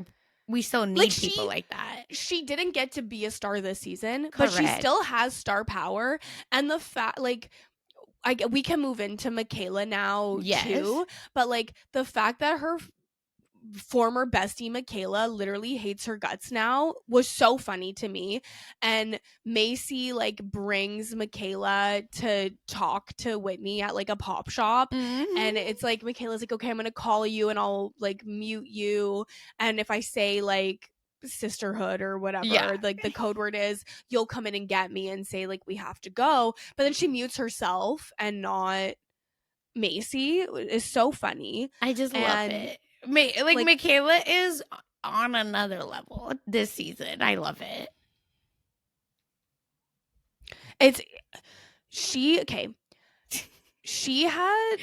still need like people like that. She didn't get to be a star this season, but she still has star power, and the fact like. We can move into Michaela now too, but like the fact that her former bestie Michaela literally hates her guts now was so funny to me. And Macy like brings Michaela to talk to Whitney at like a pop shop, and it's like Michaela's like, okay, I'm gonna call you and I'll like mute you, and if I say like sisterhood or whatever like the code word is, you'll come in and get me and say like we have to go. But then she mutes herself and not Macy. Is so funny. I just love it. Like Michaela is on another level this season. I love it. She had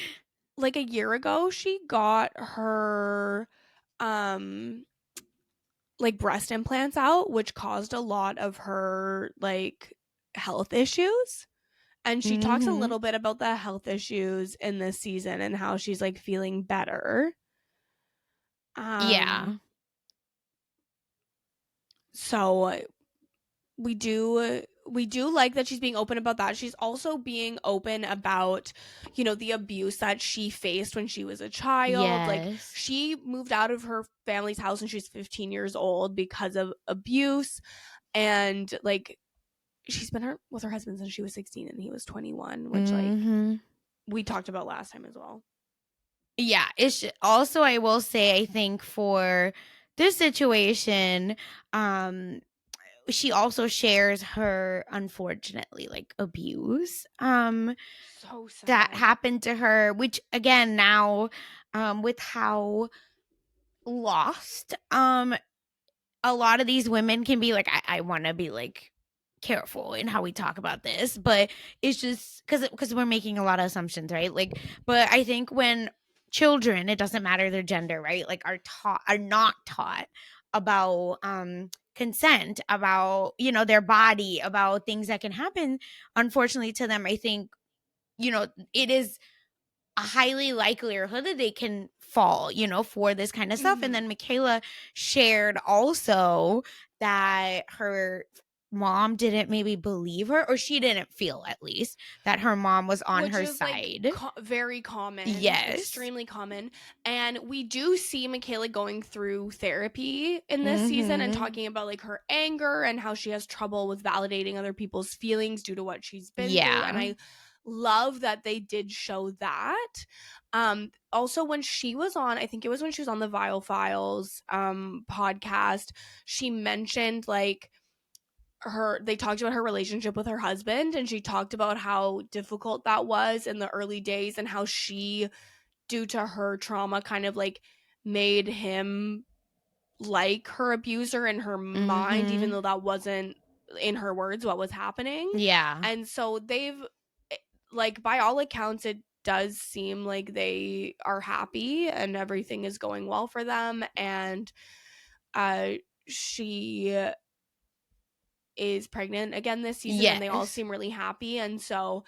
like a year ago she got her like breast implants out, which caused a lot of her like health issues, and she talks a little bit about the health issues in this season and how she's like feeling better. So we do like that she's being open about that. She's also being open about, the abuse that she faced when she was a child. Like, she moved out of her family's house when she was 15 years old because of abuse, and like she's been with her husband since she was 16 and he was 21, which like we talked about last time as well. Yeah, it's also, I will say, I think for this situation, she also shares her, unfortunately, like abuse so sad. that happened to her, which again now with how lost a lot of these women can be, like, I want to be like careful in how we talk about this, but it's just because we're making a lot of assumptions, right? Like, but I think when children, it doesn't matter their gender, right, like are not taught about consent, about their body, about things that can happen unfortunately to them, I think it is a highly likelihood that they can fall, for this kind of stuff. And then Michaela shared also that her mom didn't maybe believe her, or she didn't feel, at least, that her mom was on her side. Like, very common. Extremely common. And we do see Michaela going through therapy in this season and talking about like her anger and how she has trouble with validating other people's feelings due to what she's been through. And I love that they did show that. Also, when she was on, I think it was when she was on the Vile Files podcast, she mentioned like they talked about her relationship with her husband, and she talked about how difficult that was in the early days and how she, due to her trauma, kind of like made him like her abuser in her mind, even though that wasn't in her words what was happening. And so they've, like, by all accounts, it does seem like they are happy and everything is going well for them, and she is pregnant again this season, and they all seem really happy. And so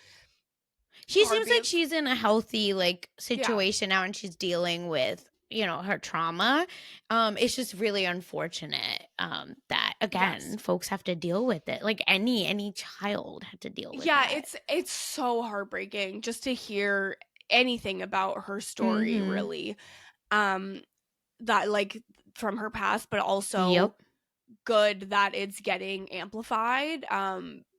she seems like she's in a healthy like situation now, and she's dealing with her trauma. It's just really unfortunate that again folks have to deal with it, like any child had to deal with that. It's so heartbreaking just to hear anything about her story, really, that like from her past, but also good that it's getting amplified,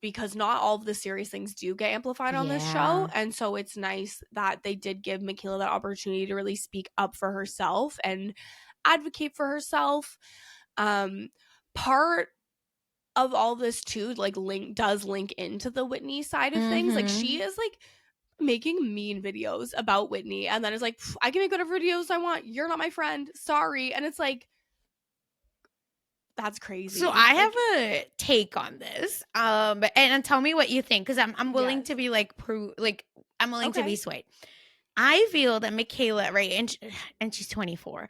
because not all of the serious things do get amplified on this show. And so it's nice that they did give Michaela that opportunity to really speak up for herself and advocate for herself. Part of all this too, like, link into the Whitney side of things. Like, she is like making mean videos about Whitney, and then it's like, I can make whatever videos I want. You're not my friend. Sorry. And it's like, that's crazy. So I have a take on this. And tell me what you think, because I'm willing to be like I'm willing to be swayed. I feel that Michaela, right, and she's 24.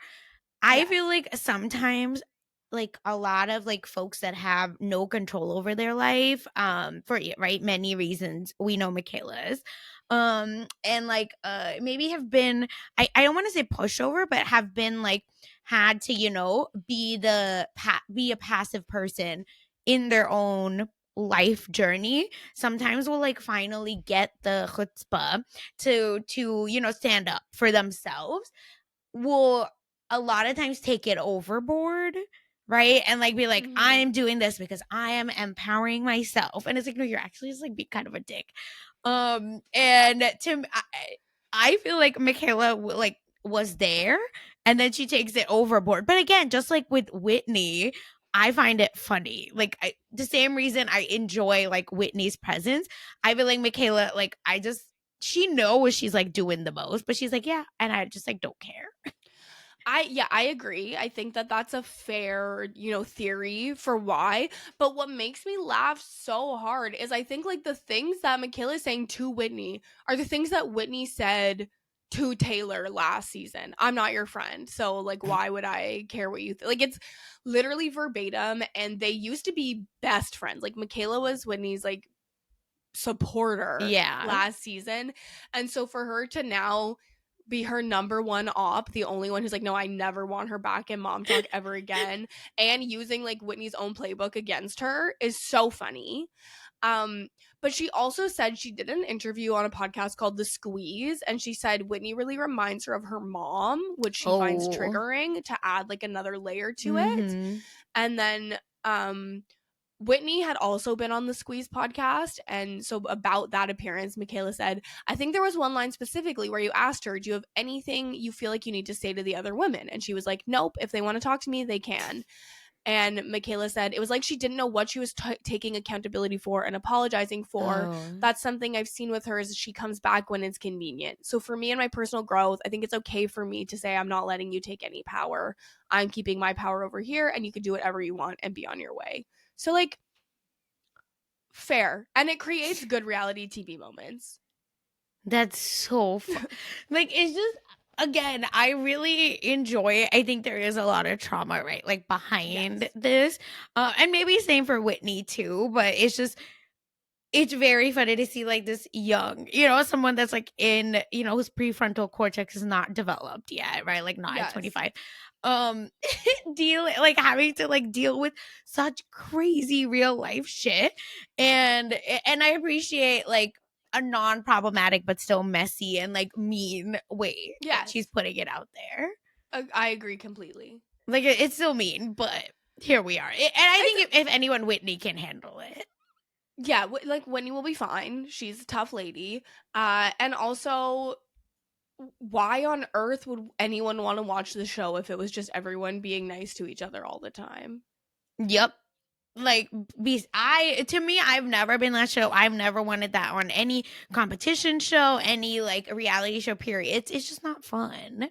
I feel like sometimes like a lot of like folks that have no control over their life, for many reasons, we know Michaela's, and like maybe have been, I don't want to say pushover, but have been like had to, be a passive person in their own life journey. Sometimes will like finally get the chutzpah to stand up for themselves, will a lot of times take it overboard, right? And like be like, I'm doing this because I am empowering myself. And it's like, no, you're actually just like be kind of a dick. And I feel like Michaela like was there, and then she takes it overboard. But again, just like with Whitney, I find it funny. Like the same reason I enjoy like Whitney's presence, I feel like Michaela, like she knows she's like doing the most, but she's like, yeah, and I just like don't care. I agree. I think that that's a fair, theory for why. But what makes me laugh so hard is I think like the things that Michaela is saying to Whitney are the things that Whitney said to Taylor last season. I'm not your friend, so like why would I care what you like? It's literally verbatim, and they used to be best friends. Like Michaela was Whitney's like supporter last season, and so for her to now be her number one op, the only one who's like, no, I never want her back in Mom Talk ever again, and using like Whitney's own playbook against her is so funny. But she also said she did an interview on a podcast called The Squeeze, and she said Whitney really reminds her of her mom, which she finds triggering, to add like another layer to it. And then Whitney had also been on the Squeeze podcast, and so about that appearance, Michaela said, I think there was one line specifically where you asked her, do you have anything you feel like you need to say to the other women? And she was like, nope, if they want to talk to me, they can. And Michaela said it was like she didn't know what she was taking accountability for and apologizing for. That's something I've seen with her, is she comes back when it's convenient. So for me and my personal growth, I think it's okay for me to say I'm not letting you take any power. I'm keeping my power over here, and you can do whatever you want and be on your way. So like, fair. And it creates good reality TV moments. That's so fun. Like, it's just, again, I really enjoy it. I think there is a lot of trauma, right? Like behind this. And maybe same for Whitney too, but it's very funny to see like this young, someone that's like in, whose prefrontal cortex is not developed yet, right? Like not at 25. Having to like deal with such crazy real life shit. And I appreciate like a non-problematic but still messy and like mean way that she's putting it out there. I agree completely. Like it's still mean, but here we are. And I think if anyone, Whitney can handle it. Yeah, like Whitney will be fine. She's a tough lady. And also, why on earth would anyone want to watch the show if it was just everyone being nice to each other all the time? Yep. Like, to me, I've never been that show. I've never wanted that on any competition show, any like reality show, period. It's just not fun.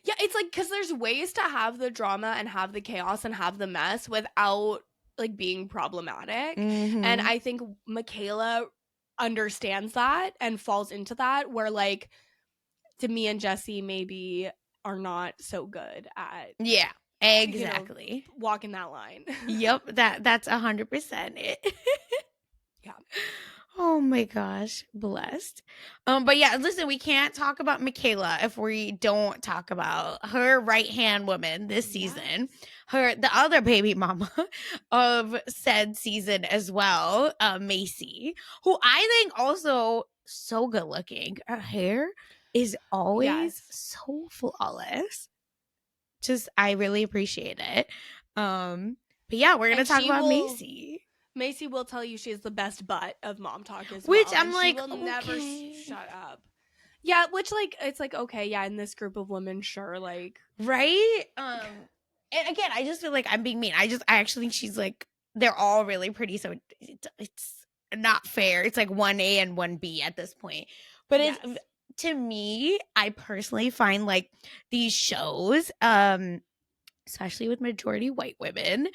Yeah, it's like, because there's ways to have the drama and have the chaos and have the mess without like being problematic. And I think Michaela understands that and falls into that, where like Demi and Jesse maybe are not so good at exactly walking that line. Yep, that's 100% it. Yeah. Oh my gosh, blessed. But yeah, listen, we can't talk about Michaela if we don't talk about her right-hand woman this season. The other baby mama of said season as well, Macy, who I think also so good looking. Her hair is always so flawless. Just, I really appreciate it. But yeah, we're gonna talk about Macy. Macy will tell you she has the best butt of Mom Talk as well. Which I'm like, she will never shut up. Yeah, which like, it's like, okay, yeah, in this group of women, sure, like, right. And again, I just feel like I'm being mean. I actually think she's like, they're all really pretty, so it's not fair. It's like 1A and 1B at this point. But it's, to me, I personally find like these shows, especially with majority white women,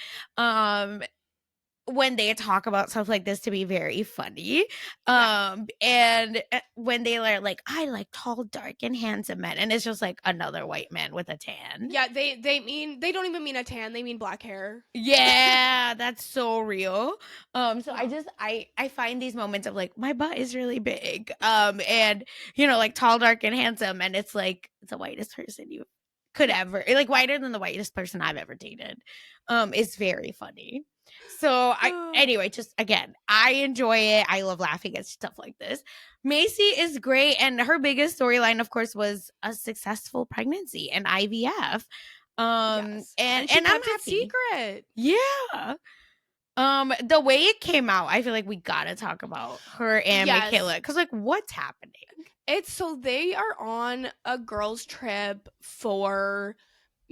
when they talk about stuff like this to be very funny. And when they are like, I like tall, dark, and handsome men, and it's just like another white man with a tan. Yeah, they don't even mean a tan, they mean black hair. Yeah, that's so real. So I find these moments of like, my butt is really big. And like tall, dark, and handsome, and it's like the whitest person you could ever, like whiter than the whitest person I've ever dated. It's very funny. So anyway, just again, I enjoy it. I love laughing at stuff like this. Macy is great, and her biggest storyline, of course, was a successful pregnancy and IVF. And she kept it secret. Yeah. The way it came out, I feel like we gotta talk about her and Michaela, because like, what's happening? It's so they are on a girls' trip for.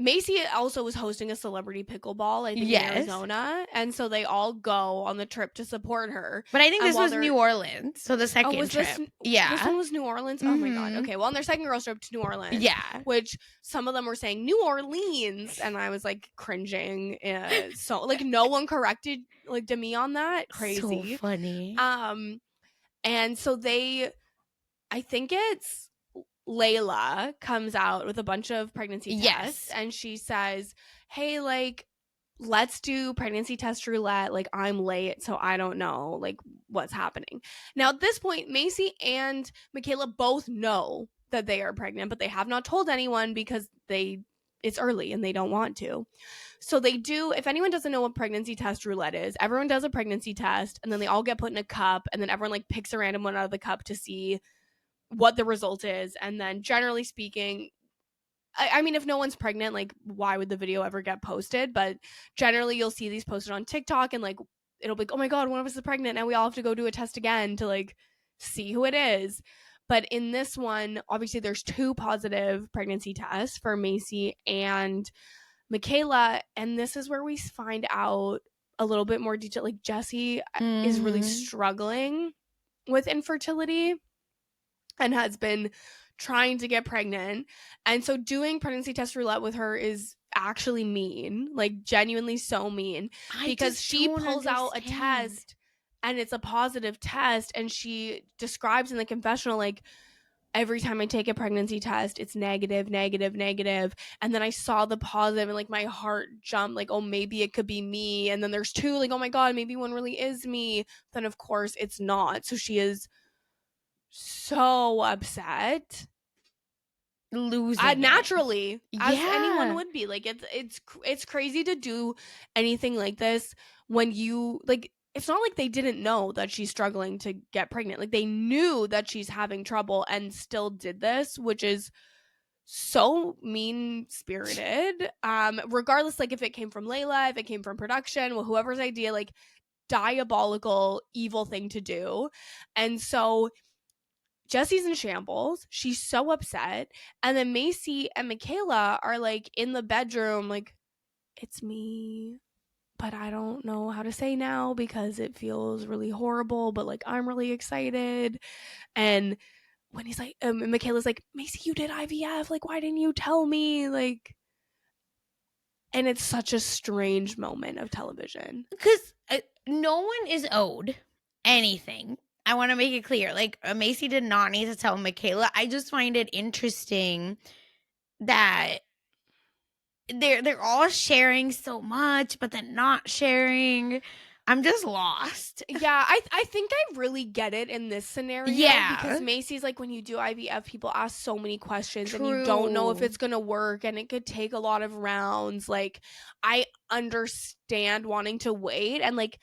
Macy also was hosting a celebrity pickleball, I think, in Arizona. And so they all go on the trip to support her. But I think this was New Orleans. So the second trip. This one was New Orleans? Mm-hmm. Oh my God. Okay. Well, on their second girls' trip to New Orleans. Yeah. Which some of them were saying New Orleans. And I was like cringing. So like no one corrected like Demi on that. Crazy. So funny. And so I think it's Layla comes out with a bunch of pregnancy tests, and she says, hey, like, let's do pregnancy test roulette. Like, I'm late, so I don't know, like, what's happening. Now, at this point, Macy and Michaela both know that they are pregnant, but they have not told anyone because it's early and they don't want to. So they do, if anyone doesn't know what pregnancy test roulette is, everyone does a pregnancy test, and then they all get put in a cup, and then everyone, like, picks a random one out of the cup to see what the result is. And then generally speaking, I mean, if no one's pregnant, like, why would the video ever get posted? But generally you'll see these posted on TikTok, and like it'll be like, oh my God, one of us is pregnant, now we all have to go do a test again to like see who it is. But in this one, obviously there's 2 positive pregnancy tests for Macy and Michaela, and this is where we find out a little bit more detail. Like, Jessie is really struggling with infertility and has been trying to get pregnant. And so doing pregnancy test roulette with her is actually mean, like genuinely so mean, because she pulls out a test and it's a positive test, and she describes in the confessional, like, every time I take a pregnancy test, it's negative, negative, negative. And then I saw the positive and like my heart jumped, like, oh, maybe it could be me. And then there's 2, like, oh my God, maybe one really is me. Then of course it's not. So she is so upset, losing naturally, as anyone would be. Like, it's crazy to do anything like this when you, like, it's not like they didn't know that she's struggling to get pregnant. Like, they knew that she's having trouble and still did this, which is so mean-spirited. Regardless, like, if it came from Layla, if it came from production, well, whoever's idea, like, diabolical, evil thing to do. And so Jessie's in shambles. She's so upset. And then Macy and Michaela are like in the bedroom, like, it's me, but I don't know how to say now because it feels really horrible, but like I'm really excited. And when he's like, Michaela's like, Macy, you did IVF. Like, why didn't you tell me? Like, and it's such a strange moment of television. Because no one is owed anything. I want to make it clear. Like, Macy did not need to tell Michaela. I just find it interesting that they're all sharing so much, but then not sharing. I'm just lost. Yeah, I think I really get it in this scenario. Yeah. Because Macy's like, when you do IVF, people ask so many questions. True. And you don't know if it's going to work, and it could take a lot of rounds. Like, I understand wanting to wait, and like,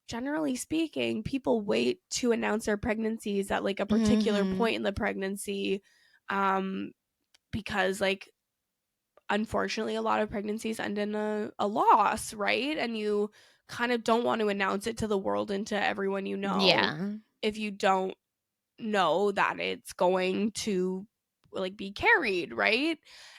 generally speaking, people wait to announce their pregnancies at like a particular point in the pregnancy, because like, unfortunately, a lot of pregnancies end in a loss, right? And you kind of don't want to announce it to the world and to everyone you know, if you don't know that it's going to like be carried, right?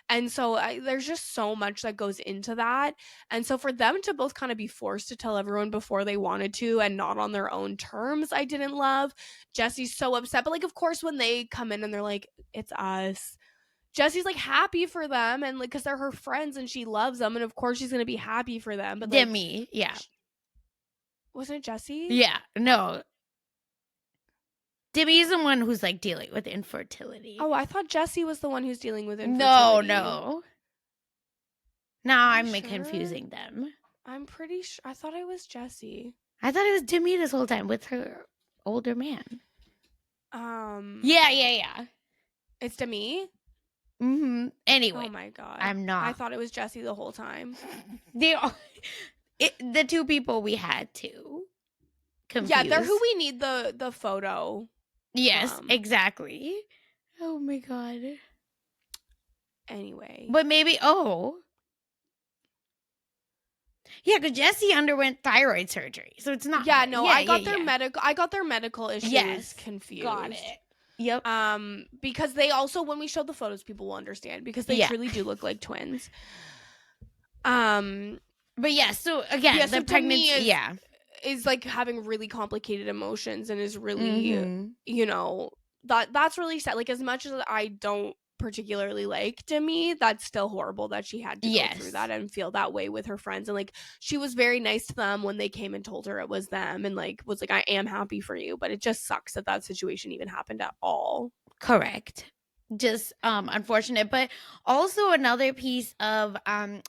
And so there's just so much that goes into that. And so for them to both kind of be forced to tell everyone before they wanted to and not on their own terms, I didn't love. Jesse's so upset. But like, of course, when they come in and they're like, it's us, Jesse's like happy for them, and like, because they're her friends and she loves them, and of course she's gonna be happy for them. But like, Demi, yeah. Wasn't it Jesse? Yeah, no. Demi's the one who's like dealing with infertility. Oh, I thought Jesse was the one who's dealing with infertility. No. Now I'm sure? confusing them. I'm pretty sure. I thought it was Jesse. I thought it was Demi this whole time with her older man. Yeah. It's Demi? Mm-hmm. Anyway. Oh my God. I'm not. I thought it was Jesse the whole time. The two people we had to confuse. Yeah, they're who we need the photo. Yes, exactly. Oh my God. Anyway. But maybe, yeah, because Jesse underwent thyroid surgery, so it's not. Yeah, no, I got their medical issues confused. Got it. Yep. Because they also, when we show the photos, people will understand because they truly do look like twins. But yeah, so again, the pregnancy, is like having really complicated emotions and is really, you know, that's really sad. Like, as much as I don't particularly like Demi, that's still horrible that she had to go through that and feel that way with her friends. And like, she was very nice to them when they came and told her it was them, and like was like, I am happy for you, but it just sucks that situation even happened at all. Correct. Just unfortunate. But also another piece of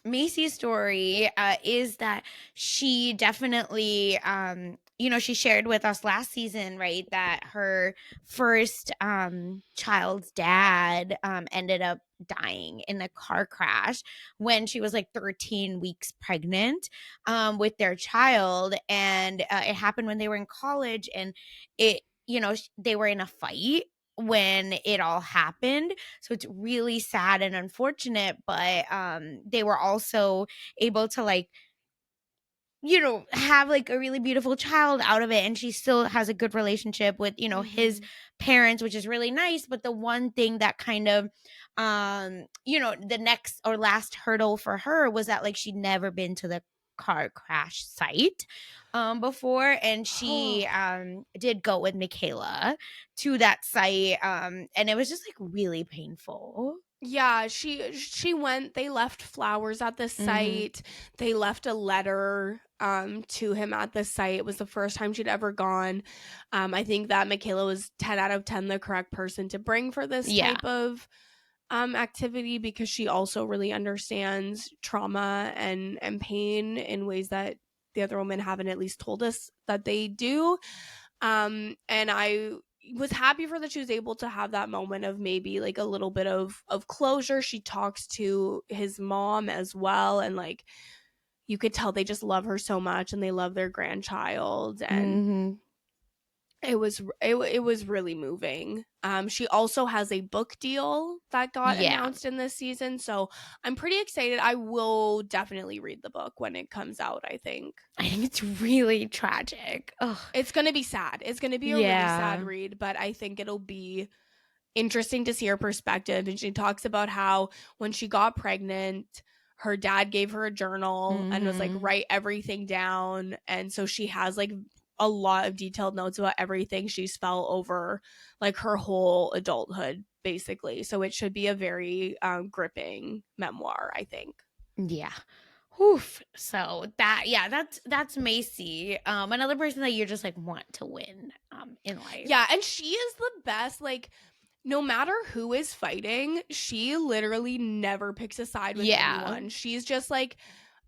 Macy's story is that she definitely she shared with us last season, right, that her first child's dad ended up dying in a car crash when she was like 13 weeks pregnant with their child, and it happened when they were in college, and they were in a fight when it all happened. So it's really sad and unfortunate, but they were also able to like have like a really beautiful child out of it, and she still has a good relationship with his parents, which is really nice. But the one thing that kind of the next or last hurdle for her was that like she'd never been to the car crash site before, and she did go with Michaela to that site, and it was just like really painful. Yeah, she went. They left flowers at the site. They left a letter to him at the site. It was the first time she'd ever gone. I think that Michaela was 10 out of 10 the correct person to bring for this type of activity, because she also really understands trauma and pain in ways that the other women haven't at least told us that they do. And I was happy for that she was able to have that moment of maybe like a little bit of closure. She talks to his mom as well, and like you could tell they just love her so much and they love their grandchild, and it was really moving. She also has a book deal that got announced in this season, so I'm pretty excited. I will definitely read the book when it comes out. I think it's really tragic. Ugh. It's gonna be sad. It's gonna be a really sad read, but I think it'll be interesting to see her perspective. And she talks about how when she got pregnant, her dad gave her a journal and was like, write everything down, and so she has like a lot of detailed notes about everything she's felt over like her whole adulthood, basically. So it should be a very gripping memoir, I think. Yeah. Oof. So that's Macy. Another person that you just like want to win in life. Yeah, and she is the best. Like, no matter who is fighting, she literally never picks a side with anyone. She's just like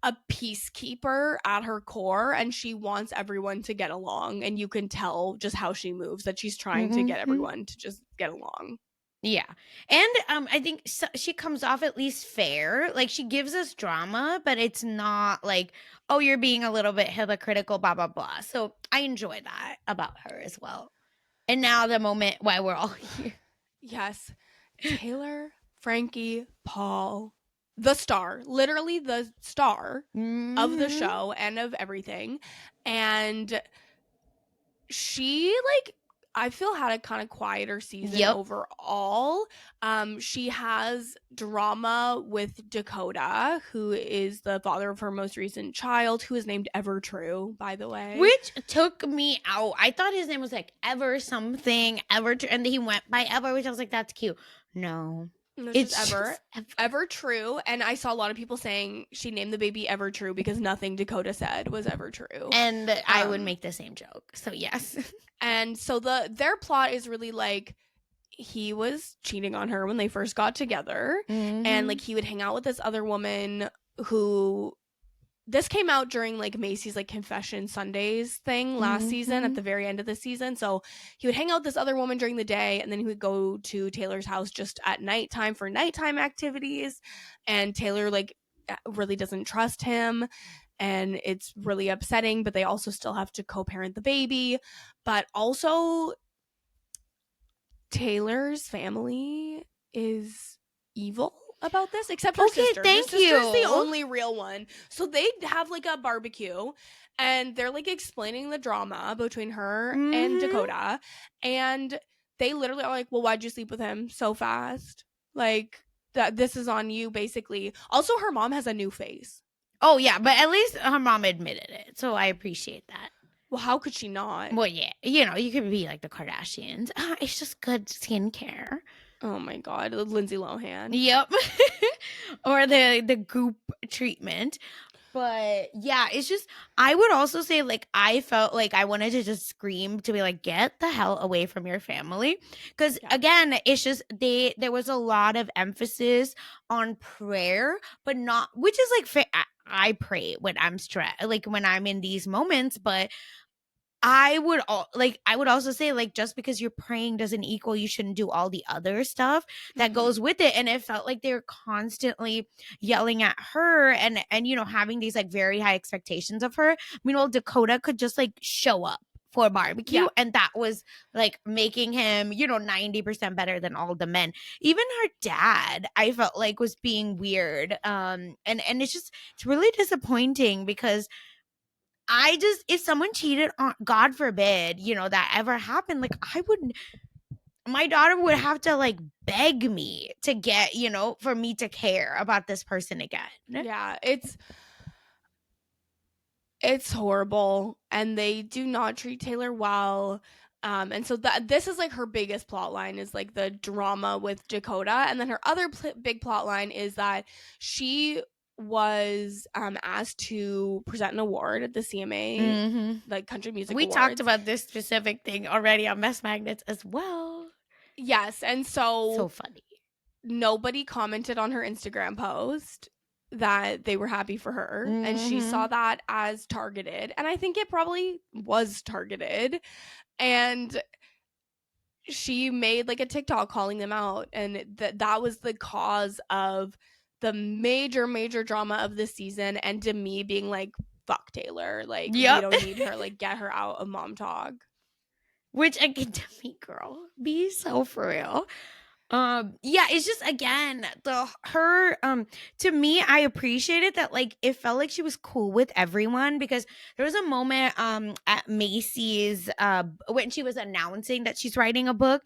a peacekeeper at her core, and she wants everyone to get along, and you can tell just how she moves that she's trying to get everyone to just get along. Yeah. And I think she comes off at least fair. Like, she gives us drama, but it's not like, oh, you're being a little bit hypocritical, blah blah blah. So I enjoy that about her as well. And now the moment why we're all here. Yes. Taylor, Frankie, Paul, the star, literally the star of the show and of everything. And she like I feel had a kind of quieter season overall. She has drama with Dakota, who is the father of her most recent child, who is named Evertrue, by the way. Which took me out. I thought his name was like Ever something, and he went by Ever, which I was like, that's cute. No. It's just Ever True. And I saw a lot of people saying she named the baby Ever True because nothing Dakota said was ever true. And I would make the same joke. So yes. And so their plot is really like, he was cheating on her when they first got together. Mm-hmm. And like he would hang out with this other woman who, this came out during like Macy's like Confession Sundays thing last season at the very end of the season. So he would hang out with this other woman during the day, and then he would go to Taylor's house just at nighttime for nighttime activities. And Taylor like really doesn't trust him, and it's really upsetting, but they also still have to co-parent the baby. But also Taylor's family is evil about this, except her sister. Thank her you. sister's the only real one. So they have like a barbecue, and they're like explaining the drama between her and Dakota, and they literally are like, well, why'd you sleep with him so fast? Like, that this is on you, basically. Also, her mom has a new face. Oh yeah, but at least her mom admitted it, so I appreciate that. Well, how could she not? Well, yeah, you know, you could be like the Kardashians. It's just good skincare. Oh my God, Lindsay Lohan. Yep. Or the goop treatment. But yeah, it's just, I would also say, like, I felt like I wanted to just scream to be like, get the hell away from your family. Because again, it's just, there was a lot of emphasis on prayer, but not, which is like, I pray when I'm stressed, like when I'm in these moments, but I would also say, like, just because you're praying doesn't equal you shouldn't do all the other stuff that goes with it. And it felt like they were constantly yelling at her and you know, having these like very high expectations of her. Meanwhile, Dakota could just like show up for a barbecue, and that was like making him, you know, 90% better than all the men. Even her dad, I felt like, was being weird. And it's really disappointing, because if someone cheated on, God forbid, you know, that ever happened, like, my daughter would have to like beg me to get, you know, for me to care about this person again. Yeah, it's horrible, and they do not treat Taylor well. And so this is like her biggest plot line, is like the drama with Dakota. And then her other big plot line is that she was asked to present an award at the CMA, like Country Music Awards. We talked about this specific thing already on Mess Magnets as well. Yes, and so funny. Nobody commented on her Instagram post that they were happy for her, and she saw that as targeted, and I think it probably was targeted, and she made like a TikTok calling them out, and that was the cause of the major drama of this season, and to me being like, fuck Taylor, like, we don't need her, like, get her out of Mom Talk. Which, again, to me, girl, be so for real. Yeah, it's just, again, to me, I appreciated that, like, it felt like she was cool with everyone, because there was a moment at Macy's when she was announcing that she's writing a book,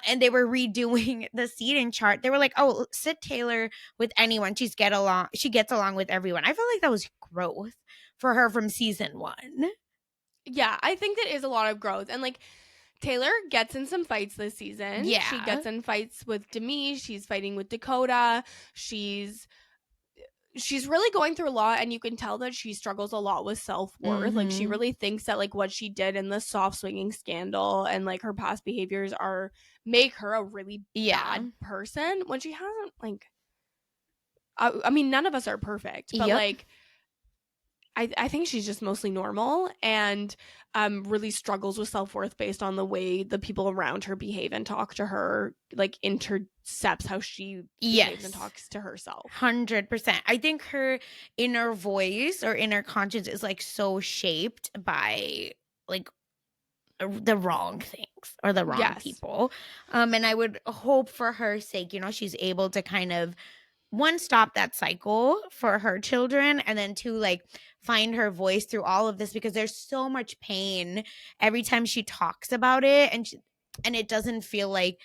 and they were redoing the seating chart. They were like, oh, sit Taylor with anyone, she gets along with everyone. I felt like that was growth for her from season 1. Yeah, I think that is a lot of growth. And like, Taylor gets in some fights this season. Yeah. She gets in fights with Demi. She's fighting with Dakota. She's really going through a lot, and you can tell that she struggles a lot with self-worth. Like, she really thinks that like what she did in the soft swinging scandal and like her past behaviors make her a really bad person, when she hasn't, like, I mean, none of us are perfect, but like, I think she's just mostly normal, and really struggles with self-worth based on the way the people around her behave and talk to her, like intercepts how she behaves and talks to herself. 100%. I think her inner voice or inner conscience is like so shaped by like the wrong things or the wrong people. And I would hope for her sake, you know, she's able to kind of, one, stop that cycle for her children, and then two, like, find her voice through all of this, because there's so much pain every time she talks about it, and it doesn't feel like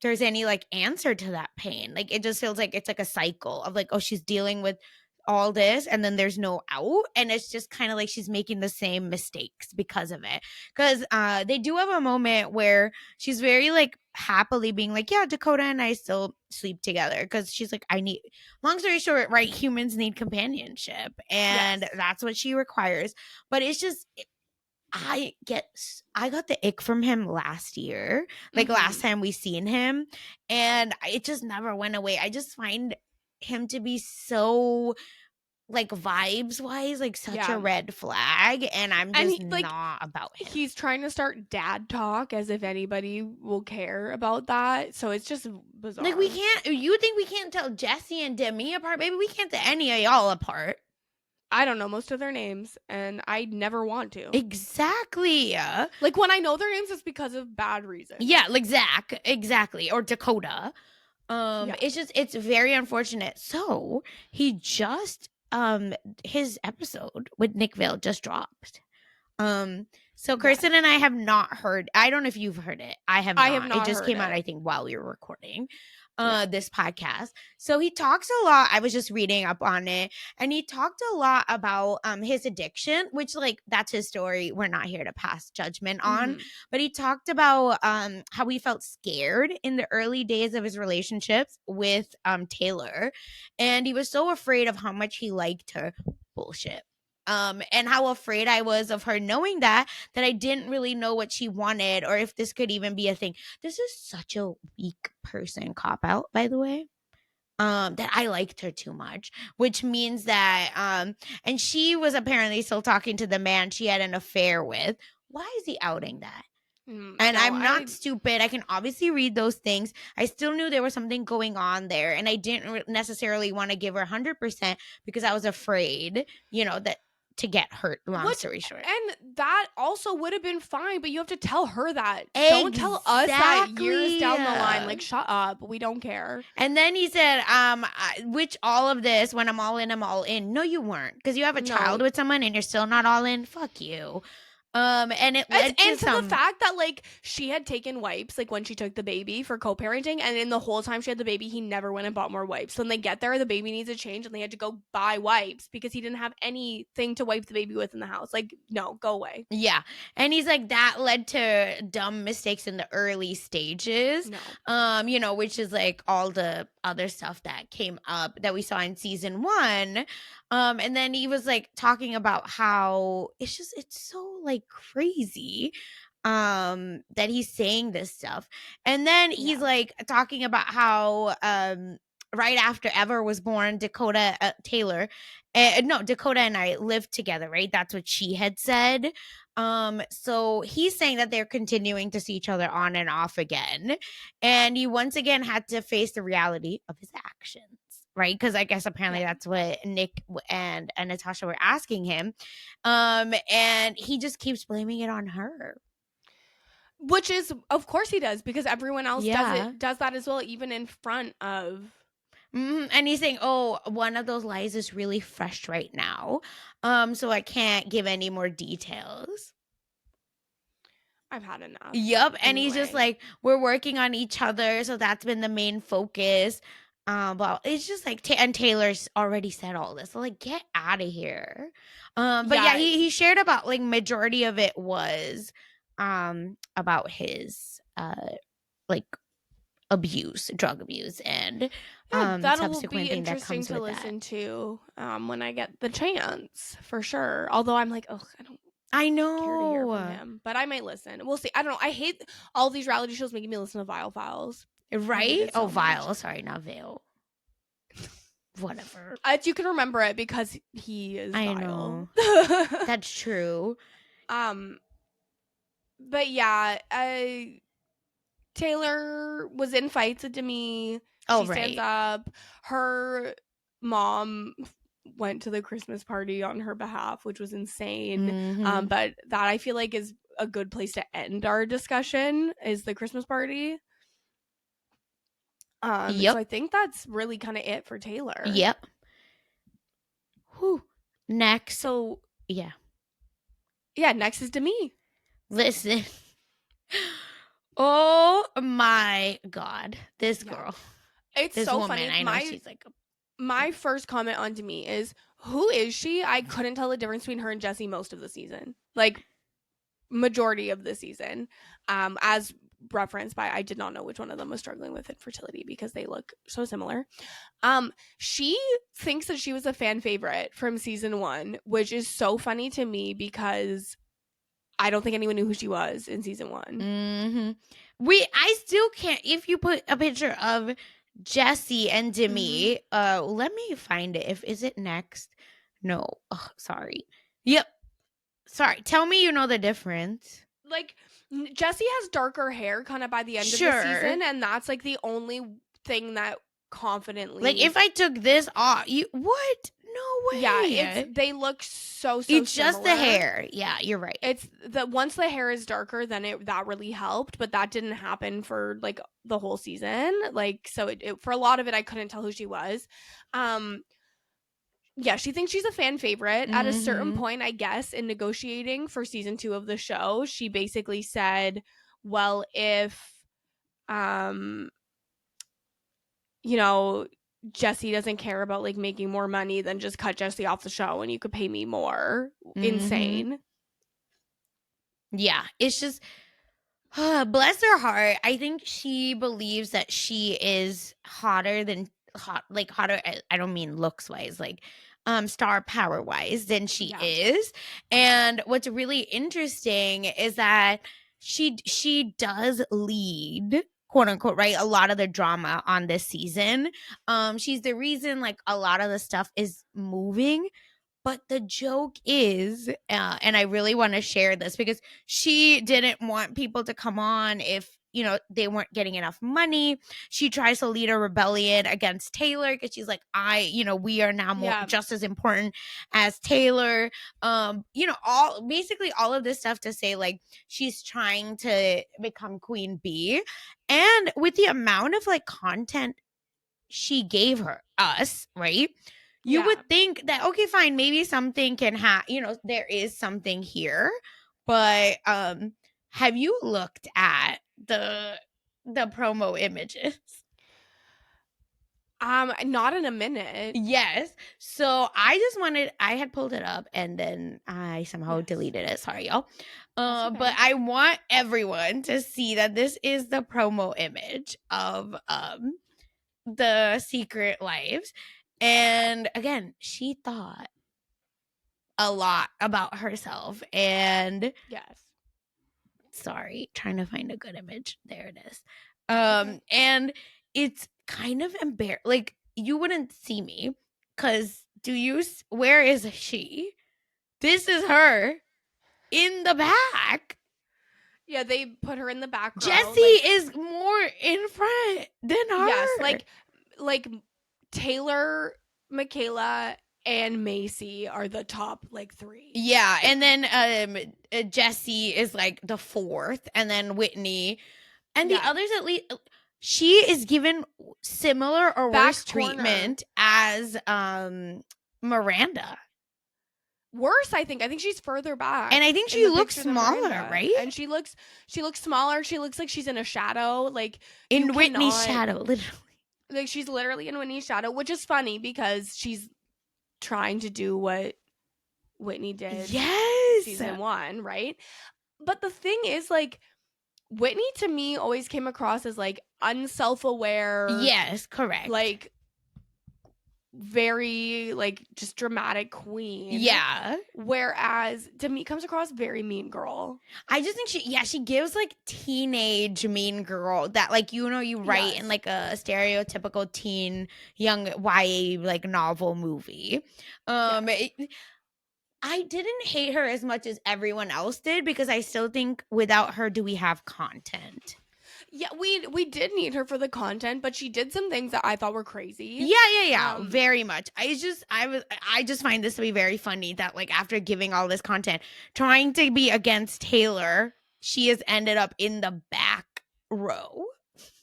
there's any like answer to that pain. Like it just feels like it's like a cycle of like, oh, she's dealing with all this and then there's no out, and it's just kind of like she's making the same mistakes because of it. Because they do have a moment where she's very like happily being like, yeah, Dakota and I still sleep together, because she's like, I need, long story short, right, humans need companionship, and that's what she requires. But it's just, I got the ick from him last year, like last time we seen him, and it just never went away. I just find him to be so like vibes wise like such a red flag, and I'm just not about him. He's trying to start dad talk as if anybody will care about that, so it's just bizarre. Like, we can't, you think we can't tell Jesse and Demi apart? Maybe we can't tell any of y'all apart. I don't know most of their names, and I never want to. Exactly. Like, when I know their names, it's because of bad reasons. Yeah, like Zach, exactly, or Dakota. It's very unfortunate. So he just his episode with Nick Vale just dropped. So Kirsten and I have not heard. I don't know if you've heard it. I have not. It just came out, I think, while we were recording this podcast. So he talks a lot. I was just reading up on it, and he talked a lot about his addiction, which, like, that's his story. We're not here to pass judgment on. But he talked about how he felt scared in the early days of his relationships with Taylor, and he was so afraid of how much he liked her. Bullshit. And how afraid I was of her knowing that I didn't really know what she wanted, or if this could even be a thing. This is such a weak person cop out, by the way. That I liked her too much, which means that and she was apparently still talking to the man she had an affair with. Why is he outing that? And I'm not stupid. I can obviously read those things. I still knew there was something going on there, and I didn't necessarily want to give her 100% because I was afraid, that to get hurt, long story short. And that also would have been fine, but you have to tell her that. Exactly. Don't tell us that years down the line. Like, shut up. We don't care. And then he said, which all of this, when I'm all in, I'm all in. No, you weren't. Because you have a child with someone and you're still not all in. Fuck you. And it led to the fact that, like, she had taken wipes, like, when she took the baby for co-parenting, and in the whole time she had the baby, he never went and bought more wipes. So when they get there, the baby needs a change, and they had to go buy wipes because he didn't have anything to wipe the baby with in the house. Like, no, go away. Yeah. And he's like, that led to dumb mistakes in the early stages. No. Which is like all the other stuff that came up that we saw in season 1. And then he was like talking about how it's so like crazy that he's saying this stuff. And then he's like talking about how right after Ever was born, Dakota and I lived together, right? That's what she had said. So he's saying that they're continuing to see each other on and off again, and he once again had to face the reality of his actions. Right, because I guess apparently that's what Nick and Natasha were asking him, and he just keeps blaming it on her. Which is, of course, he does, because everyone else does that as well, even in front of. And he's saying, "Oh, one of those lies is really fresh right now, so I can't give any more details." I've had enough. Yep, and he's just like, "We're working on each other, so that's been the main focus." But it's just like, and Taylor's already said all this, so like, get out of here. But he shared about like majority of it was about his like abuse, drug abuse, and that'll be interesting to listen to when I get the chance, for sure. Although I'm like, I know. Care to hear from him, but I might listen. We'll see. I don't know. I hate all these reality shows making me listen to Vile Files. Right? So Vile. Sorry, not Vale. Whatever. You can remember it because he is I vile. know. That's true. But yeah, Taylor was in fights with Demi. She stands up. Her mom went to the Christmas party on her behalf, which was insane. But that, I feel like, is a good place to end our discussion, is the Christmas party. So I think that's really kind of it for Taylor. Yep. Whew. Next. So yeah. Yeah, next is Demi. Listen. Oh my God. This girl. It's this so woman, funny. I know she's like my first comment on Demi is, who is she? I couldn't tell the difference between her and Jessie most of the season. Like, majority of the season. As referenced by, I did not know which one of them was struggling with infertility because they look so similar. She thinks that she was a fan favorite from season 1, which is so funny to me because I don't think anyone knew who she was in season 1. Mm-hmm. I still can't. If you put a picture of Jessie and Demi, let me find it. Is it next? No. Oh, sorry. Yep. Sorry. Tell me you know the difference. Like, Jessie has darker hair kind of by the end of the season, and that's like the only thing that confidently, like, if I took this off, what? No way. Yeah, they look so it's similar. just the hair. Yeah, you're right. It's once the hair is darker, then that really helped, but that didn't happen for like the whole season. Like, so it for a lot of it, I couldn't tell who she was. Yeah, she thinks she's a fan favorite. At a certain point, I guess, in negotiating for season 2 of the show, she basically said, well, if Jessie doesn't care about like making more money, then just cut Jessie off the show and you could pay me more. Insane. Yeah, it's just bless her heart. I think she believes that she is hotter, I don't mean looks wise, like star power wise than she is. And what's really interesting is that she does lead, quote unquote, right, a lot of the drama on this season. She's the reason like a lot of the stuff is moving. But the joke is, and I really want to share this because she didn't want people to come on if, they weren't getting enough money. She tries to lead a rebellion against Taylor because she's like, we are now just as important as Taylor. Basically all of this stuff to say like she's trying to become Queen Bee. And with the amount of like content she gave us, right? You would think that, okay, fine, maybe something can there is something here. But have you looked at the promo images? Not in a minute. Yes. So I had pulled it up and then I somehow deleted it. Sorry, y'all. Okay. But I want everyone to see that this is the promo image of the Secret Lives. And again, she thought a lot about herself. And sorry, trying to find a good image. There it is. And it's kind of embarrassing. Like, you wouldn't see me because where is she? This is her in the back. Yeah, they put her in the back row. Jessie is more in front than her. Yes, like Taylor, Michaela, and Macy are the top like 3. Yeah, and then Jessie is like the 4th, and then Whitney, and the others at least. She is given similar or worse treatment as Miranda. Worse, I think. I think she's further back, and I think she looks smaller, right? And she looks smaller. She looks like she's in a shadow, like in Whitney's shadow, literally. Like, she's literally in Whitney's shadow, which is funny because she's trying to do what Whitney did. Yes, season 1, right? But the thing is, like, Whitney to me always came across as like unself-aware. Yes, correct. Like, very like just dramatic queen. Yeah. Whereas Demi comes across very mean girl. I just think she gives like teenage mean girl that like you write in like a stereotypical teen young YA like novel movie. I didn't hate her as much as everyone else did because I still think without her, do we have content? Yeah, we did need her for the content, but she did some things that I thought were crazy. Yeah, very much. I just find this to be very funny that like after giving all this content, trying to be against Taylor, she has ended up in the back row.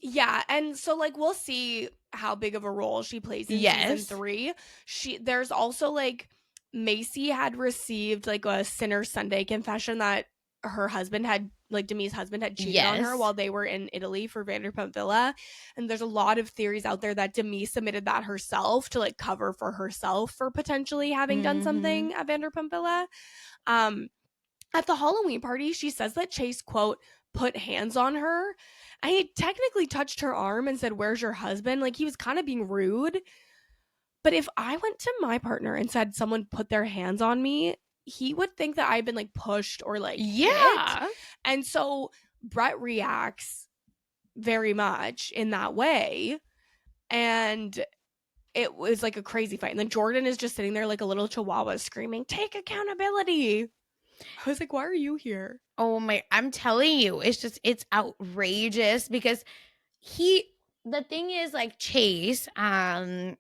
Yeah, and so like we'll see how big of a role she plays in season 3. There's also like Macy had received like a Sinner Sunday confession that her husband had, like Demi's husband had cheated on her while they were in Italy for Vanderpump Villa. And there's a lot of theories out there that Demi submitted that herself to like cover for herself for potentially having done something at Vanderpump Villa. At the Halloween party, she says that Chase, quote, put hands on her. And he technically touched her arm and said, "Where's your husband?" Like, he was kind of being rude. But if I went to my partner and said someone put their hands on me, he would think that I've been like pushed or like hit. And so Brett reacts very much in that way. And it was like a crazy fight. And then Jordan is just sitting there like a little chihuahua screaming, "Take accountability." I was like, why are you here? Oh my, I'm telling you, it's outrageous because the thing is, like, Chase, Miranda's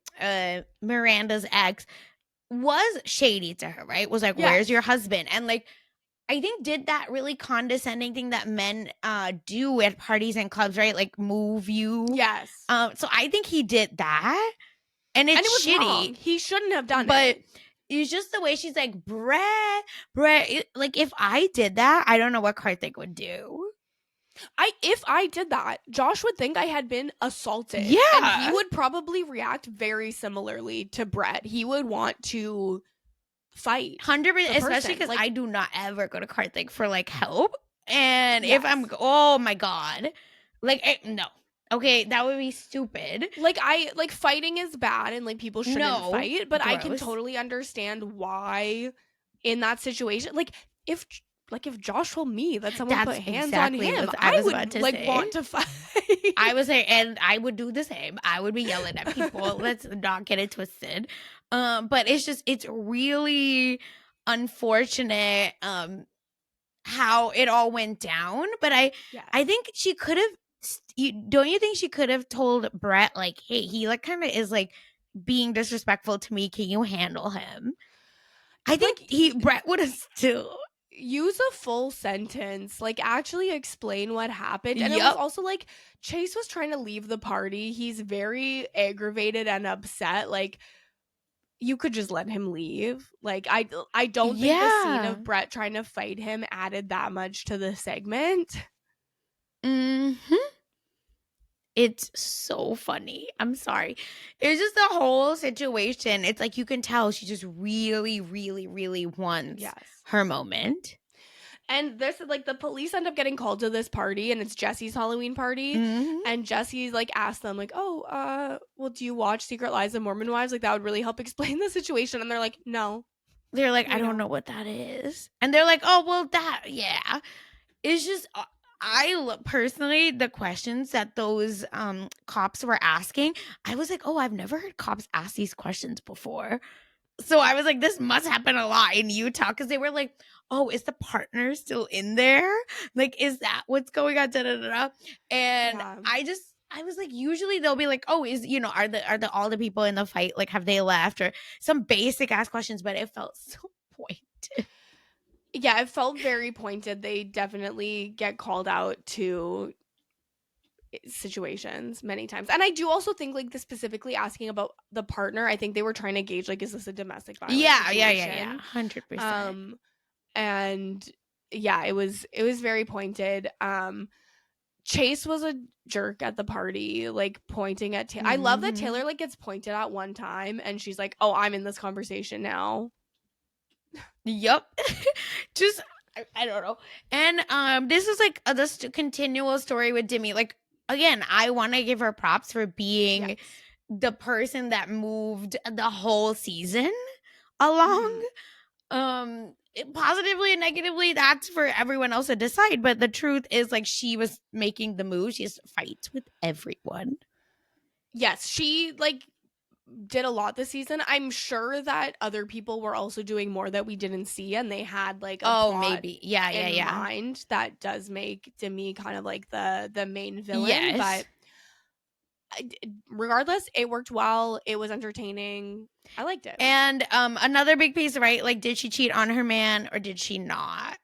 ex, was shady to her, right? Was like, "Where's your husband?" And like, I think did that really condescending thing that men do at parties and clubs, right? Like, move you. Yes. So I think he did that, and it was shitty. Wrong. He shouldn't have done but it. It's just the way she's like, Brett, like, if I did that, I don't know what Karthik would do. If I did that, Josh would think I had been assaulted. Yeah. And he would probably react very similarly to Brett. He would want to fight. 100%, especially because, like, I do not ever go to Karthik for like help. And if I'm, oh my God. Like, no. Okay, that would be stupid. Like, fighting is bad and like people shouldn't fight, but gross. I can totally understand why in that situation, like if Josh told me that someone put hands on him, I would like want to fight. I was like, and I would do the same. I would be yelling at people. Let's not get it twisted. But it's really unfortunate how it all went down. But I think she could have. Don't you think she could have told Brett, like, hey, he like kind of is like being disrespectful to me. Can you handle him? I think Brett would have still. Use a full sentence, like actually explain what happened. And it was also like Chase was trying to leave the party. He's very aggravated and upset. Like, you could just let him leave. Like, I don't think the scene of Brett trying to fight him added that much to the segment. It's so funny. I'm sorry. It's just the whole situation. It's like you can tell she just really, really, really wants her moment. And this is like the police end up getting called to this party, and it's Jesse's Halloween party. And Jesse's like asked them like, "Oh, well, do you watch Secret Lives of Mormon Wives? Like, that would really help explain the situation." And they're like, "No." They're like, "I don't know what that is." And they're like, "Oh, well, that, yeah." It's just, personally, the questions that those cops were asking, I was like, oh, I've never heard cops ask these questions before. So I was like, this must happen a lot in Utah, because they were like, oh, is the partner still in there? Like, is that what's going on? And I was like, usually they'll be like, oh, are the all the people in the fight, like, have they left, or some basic ass questions, but it felt so pointed. Yeah, it felt very pointed. They definitely get called out to situations many times. And I do also think, like, specifically asking about the partner, I think they were trying to gauge, like, is this a domestic violence situation? Yeah. 100%. And yeah, it was very pointed. Chase was a jerk at the party, like, pointing at Taylor. I love that Taylor, like, gets pointed at one time and she's like, oh, I'm in this conversation now. Yep. Just I don't know. And this is like this continual story with Demi. Like, again, I want to give her props for being the person that moved the whole season along. Positively and negatively, that's for everyone else to decide. But the truth is, like, she was making the move. She has fights with everyone. Yes, she like did a lot this season. I'm sure that other people were also doing more that we didn't see, and they had like a plot maybe in mind that does make Demi kind of like the main villain. But regardless, it worked well. It was entertaining. I liked it. And another big piece, right? Like, did she cheat on her man or did she not?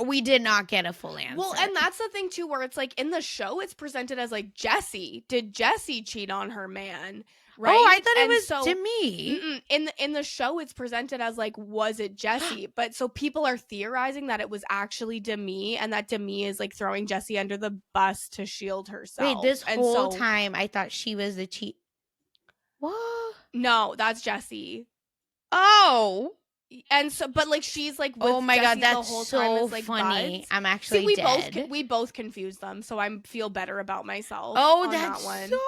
We did not get a full answer. Well, and that's the thing too, where it's like in the show, it's presented as like Jessie. Did Jessie cheat on her man? Right? Oh, I thought it was Demi. In the show, it's presented as like, was it Jessie? But so people are theorizing that it was actually Demi, and that Demi is like throwing Jessie under the bus to shield herself. Wait, this whole time I thought she was the cheat. What? No, that's Jessie. Oh. And so, but like she's like, with oh my Jessie god, that's the whole so time as, like, funny. buds. I'm actually we dead. we both confused them, so I feel better about myself. Oh, on that's that one. so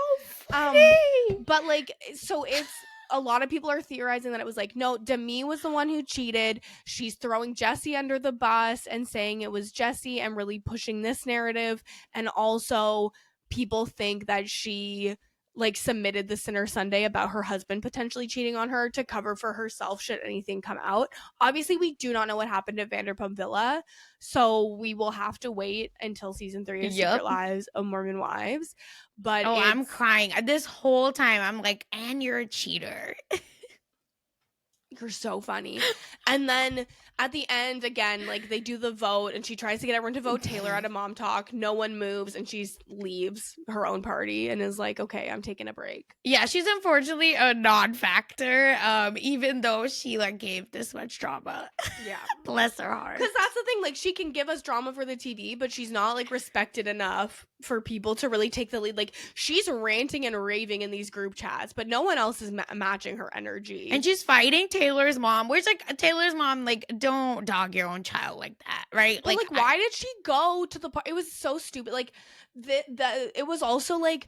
funny. But like, so it's a lot of people are theorizing that it was like, no, Demi was the one who cheated. She's throwing Jessie under the bus and saying it was Jessie and really pushing this narrative. And also, people think that she like submitted the Sinner Sunday about her husband potentially cheating on her to cover for herself should anything come out. Obviously, we do not know what happened at Vanderpump Villa, so we will have to wait until season 3 of Secret Lives of Mormon Wives. But I'm crying this whole time. I'm like, and you're a cheater. You're so funny. And then at the end, again, like they do the vote and she tries to get everyone to vote Taylor out of Mom Talk. No one moves and she leaves her own party and is like, okay, I'm taking a break. Yeah, she's unfortunately a non-factor, even though she like gave this much drama. Yeah. Bless her heart. Because that's the thing, like she can give us drama for the TV, but she's not like respected enough for people to really take the lead. Like she's ranting and raving in these group chats, but no one else is matching her energy. And she's fighting Taylor's mom, which like Taylor's mom, like, don't dog your own child like that, right? But like why did she go to the party? It was so stupid. Like it was also like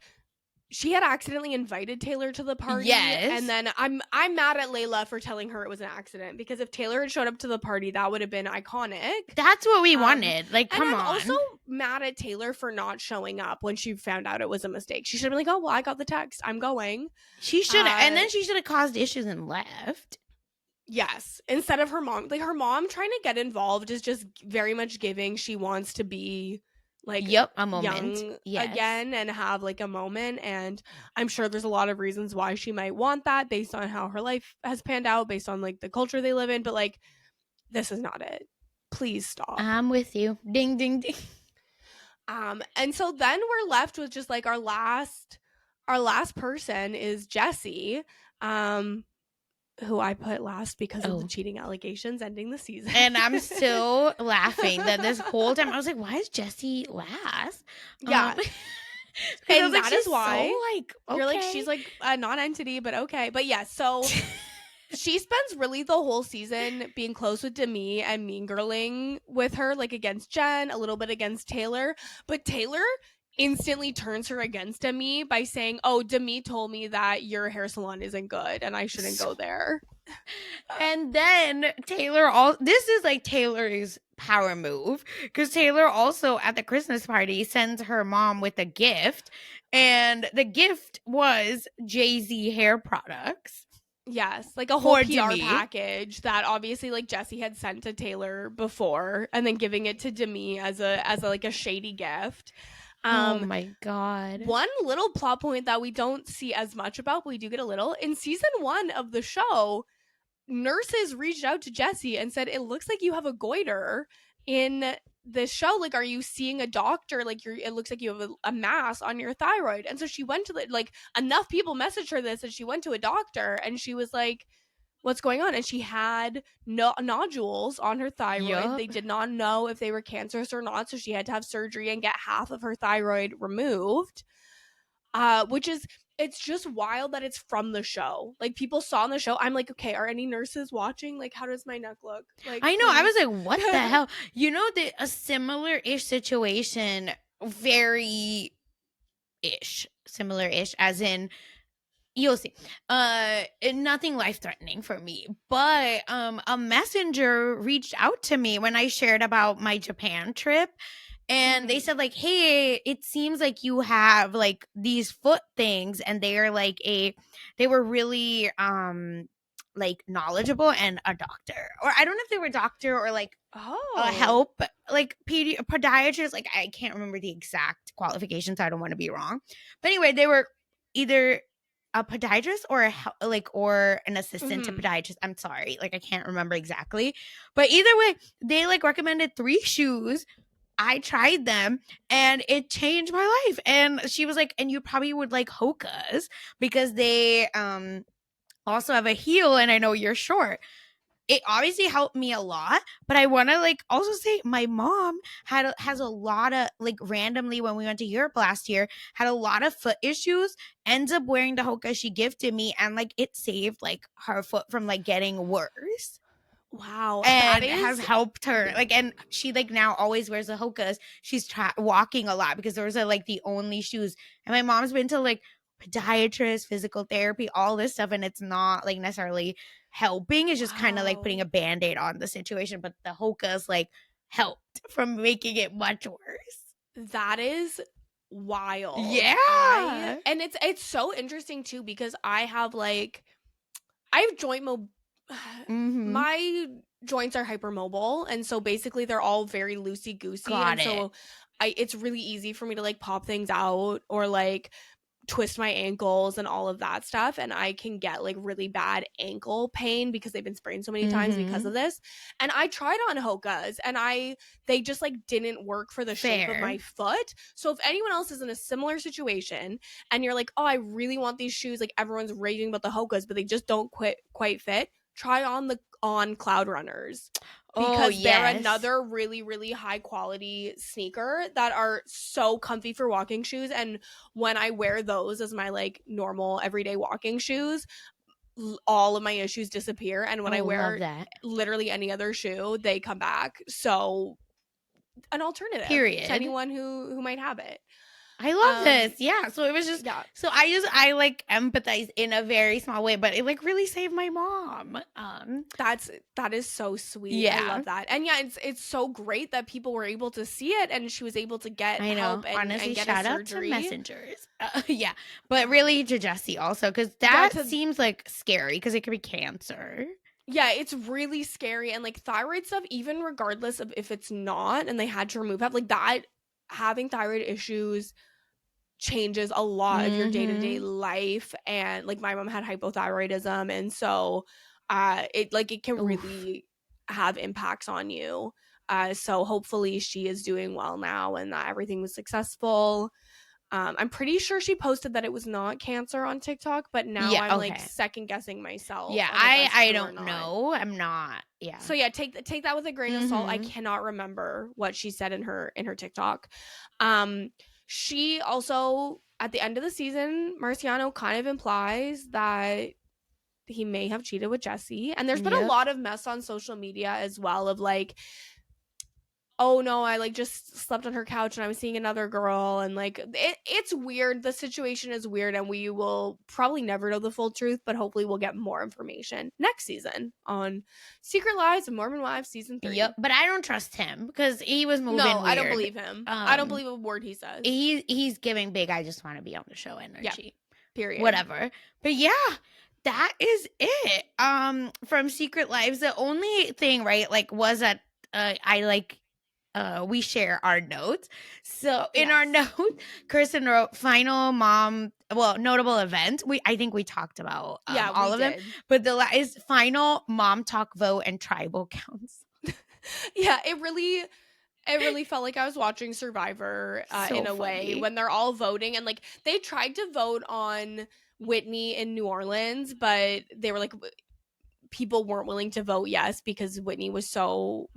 she had accidentally invited Taylor to the party. Yes. And then I'm mad at Layla for telling her it was an accident, because if Taylor had showed up to the party, that would have been iconic. That's what we wanted. Like, come on. I'm also mad at Taylor for not showing up when she found out it was a mistake. She should have been like, oh, well, I got the text. I'm going. She should have. And then she should have caused issues and left. Yes. Instead of her mom. Like, her mom trying to get involved is just very much giving. She wants to be like a moment young again and have like a moment, and I'm sure there's a lot of reasons why she might want that based on how her life has panned out, based on like the culture they live in, but like this is not it. Please stop. I'm with you. Ding ding ding. And so then we're left with just like our last person is Jessie, who I put last because of the cheating allegations ending the season. And I'm still laughing that this whole time I was like, why is Jessie last? Yeah. And that is why so, like, okay. You're like, she's like a non-entity, but okay. But yeah, so she spends really the whole season being close with Demi and mean girling with her, like against Jen, a little bit against Taylor. But Taylor instantly turns her against Demi by saying, oh, Demi told me that your hair salon isn't good and I shouldn't go there. And then Taylor, this is like Taylor's power move, because Taylor also at the Christmas party sends her mom with a gift, and the gift was Jay-Z hair products. Yes, like a whole PR package that obviously like Jessie had sent to Taylor before, and then giving it to Demi as a like a shady gift. Oh my god. One little plot point that we don't see as much about, but we do get a little. In season 1 of the show, nurses reached out to Jessie and said, it looks like you have a goiter in the show. Like, are you seeing a doctor? Like, it looks like you have a mass on your thyroid. And so she went to enough people messaged her this, and she went to a doctor, and she was like, what's going on? And she had nodules on her thyroid. Yep. They did not know if they were cancerous or not, so she had to have surgery and get half of her thyroid removed. Which is, it's just wild that it's from the show. Like, people saw on the show. I'm like, okay, are any nurses watching? Like, how does my neck look? Like, I know. I was like, what the hell? You know, a similar-ish situation, similar-ish, as in, you'll see. Nothing life-threatening for me. But a messenger reached out to me when I shared about my Japan trip. And they said, like, hey, it seems like you have, like, these foot things. And they are, like, they were really, like, knowledgeable and a doctor. Or I don't know if they were a doctor or, like, a help, like, podiatrist. Like, I can't remember the exact qualifications. So I don't want to be wrong. But anyway, they were either a podiatrist or or an assistant to podiatrist. I'm sorry, like I can't remember exactly, but either way, they like recommended 3 shoes. I tried them and it changed my life. And she was like, and you probably would like Hoka's because they also have a heel, and I know you're short. It obviously helped me a lot, but I want to like also say my mom has a lot of like randomly when we went to Europe last year had a lot of foot issues, ends up wearing the Hoka she gifted me, and like it saved like her foot from like getting worse. Wow, And has helped her like, and she like now always wears the Hokas. She's walking a lot because those are like the only shoes. And my mom's been to like podiatrist, physical therapy, all this stuff, and it's not like necessarily helping. It's just kind of like putting a band-aid on the situation, but the Hokas like helped from making it much worse. That is wild. Yeah. And it's so interesting too because I have joint my joints are hypermobile, and so basically they're all very loosey goosey. So it's really easy for me to like pop things out or like twist my ankles and all of that stuff, and I can get like really bad ankle pain because they've been sprained so many times because of this. And I tried on Hoka's and they just like didn't work for the shape of my foot. So if anyone else is in a similar situation and you're like, oh, I really want these shoes, like everyone's raving about the Hoka's but they just don't quite fit, try on Cloud Runners, because they're another really, really high quality sneaker that are so comfy for walking shoes. And when I wear those as my like normal everyday walking shoes, all of my issues disappear. And when I wear literally any other shoe, they come back. So an alternative to anyone who might have it. I love this. Yeah. So it was just, so I like empathize in a very small way, but it like really saved my mom. That is so sweet. Yeah. I love that. And yeah, it's so great that people were able to see it and she was able to get help and, honestly, and get shout a surgery. Out to messengers. Yeah. But really to Jessie also, because that seems like scary because it could be cancer. Yeah, it's really scary. And like thyroid stuff, even regardless of if it's not and they had to remove it, like that, having thyroid issues changes a lot of your day-to-day life. And like my mom had hypothyroidism, and so it can really have impacts on you. So hopefully she is doing well now and that everything was successful. I'm pretty sure she posted that it was not cancer on TikTok, but now I'm like second guessing myself. Yeah, I don't know. I'm not. Yeah. So yeah, take that with a grain of salt. I cannot remember what she said in her TikTok. She also, at the end of the season, Marciano kind of implies that he may have cheated with Jessie. And there's been a lot of mess on social media as well of like, oh no, I like just slept on her couch and I was seeing another girl, and like it's weird. The situation is weird, and we will probably never know the full truth, but hopefully we'll get more information next season on Secret Lives of Mormon Wives season 3. Yep, but I don't trust him because he was moving weird. I don't believe him. I don't believe a word he says. He's giving big I just want to be on the show energy. Yeah, period. Whatever. But yeah, that is it. From Secret Lives, the only thing, right, like was that I like we share our notes. So in our note, Kirsten wrote final mom, notable event. I think we talked about all of them. But the last is final mom talk vote and tribal counts. Yeah, it really felt like I was watching Survivor in a way when they're all voting, and like they tried to vote on Whitney in New Orleans, but they were like, people weren't willing to vote yes because Michaela was so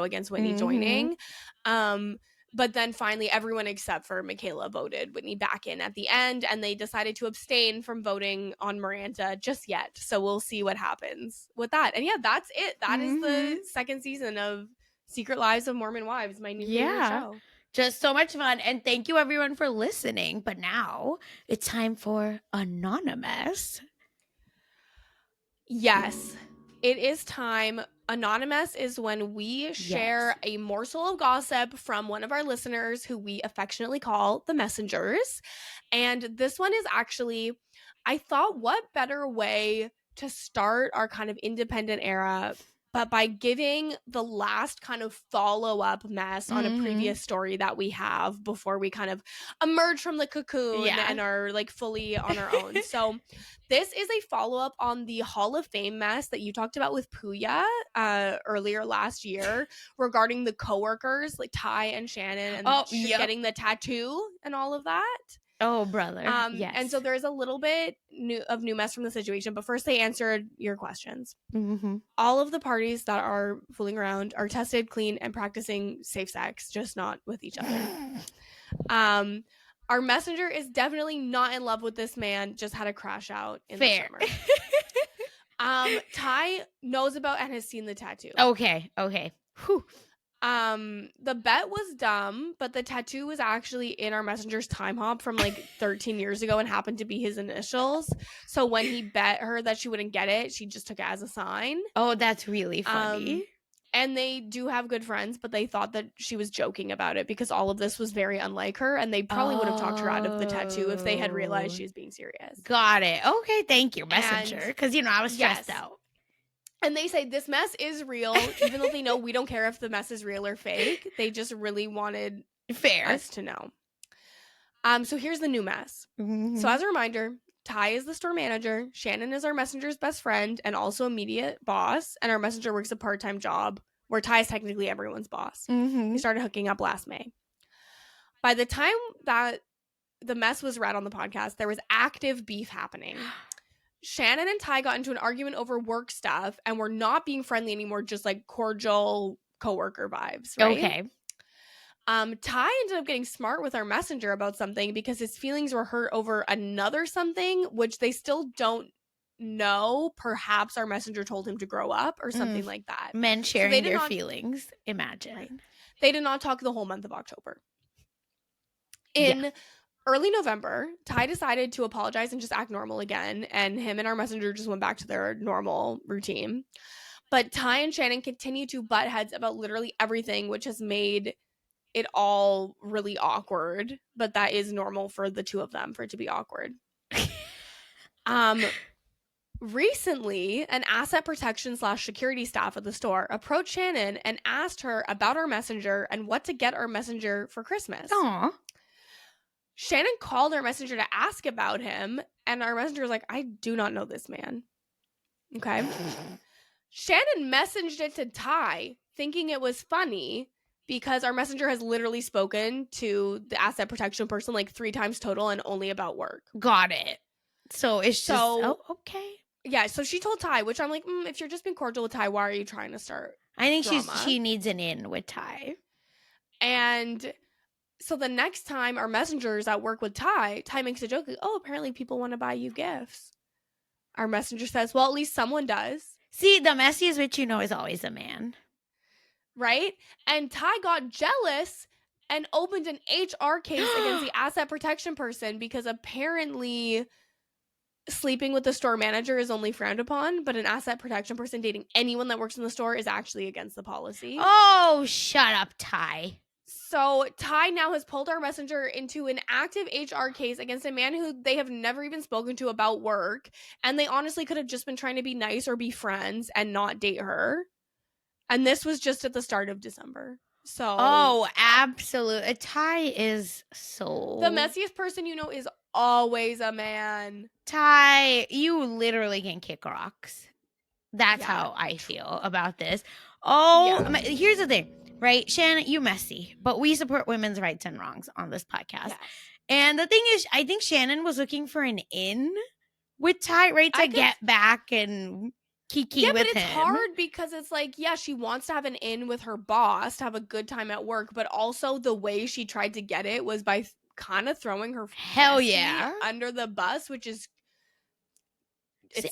against Whitney joining. But then finally everyone except for Michaela voted Whitney back in at the end, and they decided to abstain from voting on Miranda just yet. So we'll see what happens with that. And yeah, that's it. That is the second season of Secret Lives of Mormon Wives, my new favorite show. Just so much fun. And thank you everyone for listening. But now it's time for Anonymous. Yes, it is time. Anonymous is when we share a morsel of gossip from one of our listeners who we affectionately call the messengers. And this one is actually, I thought, what better way to start our kind of independent era but by giving the last kind of follow-up mess on a previous story that we have before we kind of emerge from the cocoon and are like fully on our own. So this is a follow-up on the Hall of Fame mess that you talked about with Puya earlier last year regarding the coworkers like Ty and Shannon and getting the tattoo and all of that. Oh, brother. Yes. And so there's a little bit of new mess from the situation, but first they answered your questions. All of the parties that are fooling around are tested, clean, and practicing safe sex, just not with each other. Our messenger is definitely not in love with this man, just had a crash out in the summer. Ty knows about and has seen the tattoo. Okay. Whew. The bet was dumb, but the tattoo was actually in our messenger's time hop from like 13 years ago and happened to be his initials. So when he bet her that she wouldn't get it, she just took it as a sign. Oh, that's really funny. And they do have good friends, but they thought that she was joking about it because all of this was very unlike her, and they probably would have talked her out of the tattoo if they had realized she was being serious. Got it. Okay, thank you, messenger, because I was stressed out. And they say this mess is real, even though they know we don't care if the mess is real or fake. They just really wanted us to know. So here's the new mess. So as a reminder, Ty is the store manager. Shannon is our messenger's best friend and also immediate boss. And our messenger works a part-time job where Ty is technically everyone's boss. We started hooking up last May. By the time that the mess was read on the podcast, there was active beef happening. Shannon and Ty got into an argument over work stuff and were not being friendly anymore, just like cordial coworker vibes, right? Okay. Ty ended up getting smart with our messenger about something because his feelings were hurt over another something, which they still don't know. Perhaps our messenger told him to grow up or something like that. Men sharing their feelings. Imagine. Right. They did not talk the whole month of October. In early November, Ty decided to apologize and just act normal again, and him and our messenger just went back to their normal routine. But Ty and Shannon continue to butt heads about literally everything, which has made it all really awkward. But that is normal for the two of them, for it to be awkward. Recently, an asset protection / security staff at the store approached Shannon and asked her about our messenger and what to get our messenger for Christmas. Aww. Shannon called our messenger to ask about him, and our messenger was like, I do not know this man. Okay. Shannon messaged it to Ty, thinking it was funny because our messenger has literally spoken to the asset protection person like 3 times total and only about work. Got it. So it's just, okay. Yeah, so she told Ty, which I'm like, if you're just being cordial with Ty, why are you trying to start I think drama? she needs an in with Ty. And so the next time our messenger is at work with Ty makes a joke like, oh, apparently people want to buy you gifts. Our messenger says, well, at least someone does. See, the messiest bitch is always a man. Right? And Ty got jealous and opened an HR case against the asset protection person because apparently sleeping with the store manager is only frowned upon, but an asset protection person dating anyone that works in the store is actually against the policy. Oh, shut up, Ty. So Ty now has pulled our messenger into an active HR case against a man who they have never even spoken to about work. And they honestly could have just been trying to be nice or be friends and not date her. And this was just at the start of December. So. Oh, absolutely. Ty is so. The messiest person is always a man. Ty, you literally can kick rocks. That's how I feel about this. Here's the thing. Right, Shannon, you messy, but we support women's rights and wrongs on this podcast. Yes. And the thing is, I think Shannon was looking for an in with Ty, right, to get back and kiki with him. Yeah, but it's hard because it's like, she wants to have an in with her boss, to have a good time at work, but also the way she tried to get it was by kind of throwing her under the bus, which is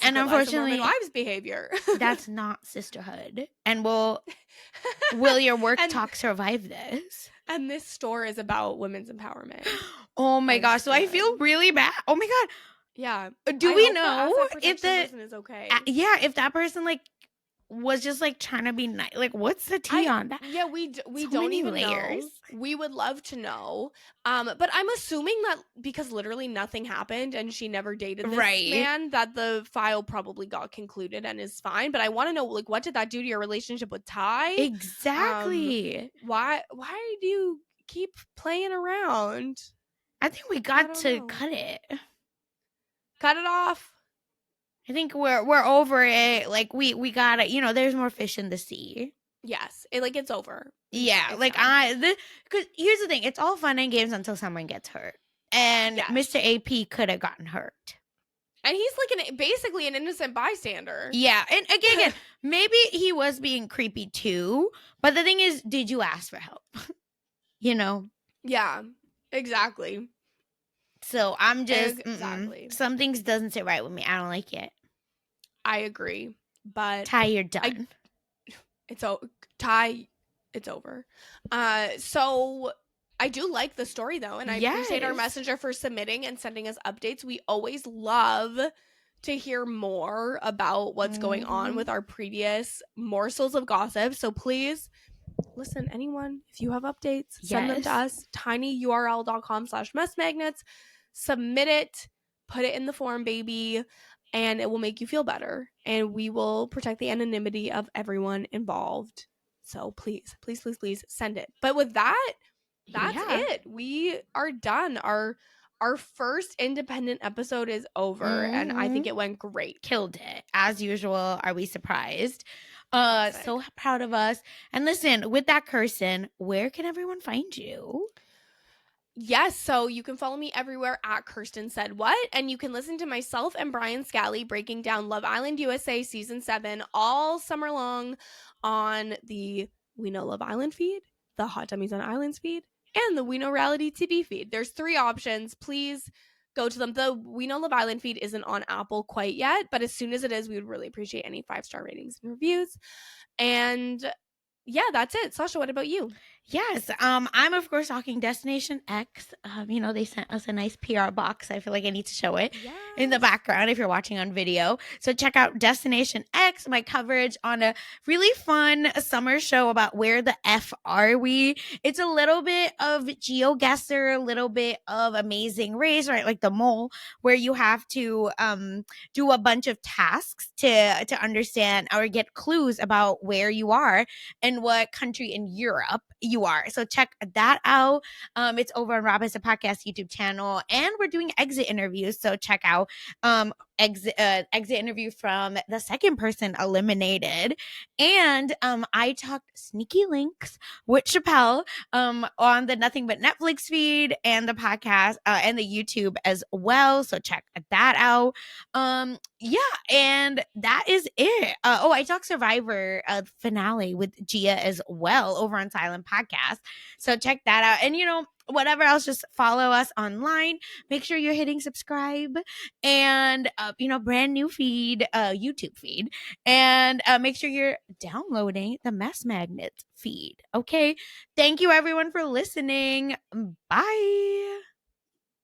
and unfortunately, Mormon wives' behavior. That's not sisterhood. And will your work talk survive this? And this store is about women's empowerment. Oh my gosh! So I feel really bad. Oh my god. Yeah. Do we know if the person is okay? If that person was just like trying to be nice. Like, what's the tea on that? Yeah, we So don't many even layers. know. We would love to know. But I'm assuming that because literally nothing happened and she never dated this Right. man, that the file probably got concluded and is fine. But I want to know, like, what did that do to your relationship with Ty? Exactly. Why do you keep playing around? I think we got to cut it. Cut it off. I think we're over it. Like we got it. You know, there's more fish in the sea. Yes, it's over. Yeah, it's like done. because here's the thing: it's all fun and games until someone gets hurt, and Yes. Mr. AP could have gotten hurt. And he's like basically an innocent bystander. Yeah, and again, maybe he was being creepy too. But the thing is, did you ask for help? You know. Yeah, exactly. So I'm just some things doesn't sit right with me. I don't like it. I agree, but Ty, you're done. Ty, it's over. So I do like the story though, and I appreciate our messenger for submitting and sending us updates. We always love to hear more about what's going on with our previous morsels of gossip. So please listen, anyone, if you have updates, send them to us. tinyurl.com/messmagnets. Submit it, put it in the form, baby, and it will make you feel better. And we will protect the anonymity of everyone involved. So please, please, please, please send it. But with that, that's it. We are done. Our first independent episode is over, and I think it went great. Killed it. As usual, are we surprised? So proud of us. And listen, with that, Kirsten, where can everyone find you? Yes, so you can follow me everywhere at Kirsten Said What, and you can listen to myself and Brian Scally breaking down Love Island USA Season 7 all summer long on the We Know Love Island feed, the Hot Dummies on Islands feed, and the We Know Reality TV feed. There's 3 options. Please go to them. The We Know Love Island feed isn't on Apple quite yet, but as soon as it is, we would really appreciate any 5-star ratings and reviews. And yeah, that's it. Sasha, what about you? Yes, I'm of course talking Destination X. You know, they sent us a nice PR box. I feel like I need to show it in the background if you're watching on video. So check out Destination X, my coverage on a really fun summer show about where the F are we. It's a little bit of GeoGuessr, a little bit of Amazing Race, right? Like the mole, where you have to do a bunch of tasks to understand or get clues about where you are and what country in Europe you are. So check that out. It's over on Rob Has a Podcast YouTube channel, and we're doing exit interviews. So check out exit interview from the second person eliminated. And I talked sneaky links with Chappelle on the Nothing But Netflix feed and the podcast and the YouTube as well. So check that out. Yeah, and that is it. I talked Survivor finale with Gia as well over on Silent Podcast. So check that out. And you know, whatever else, just follow us online. Make sure you're hitting subscribe and brand new feed, YouTube feed, and make sure you're downloading the Mess Magnets feed. Okay. Thank you everyone for listening. Bye.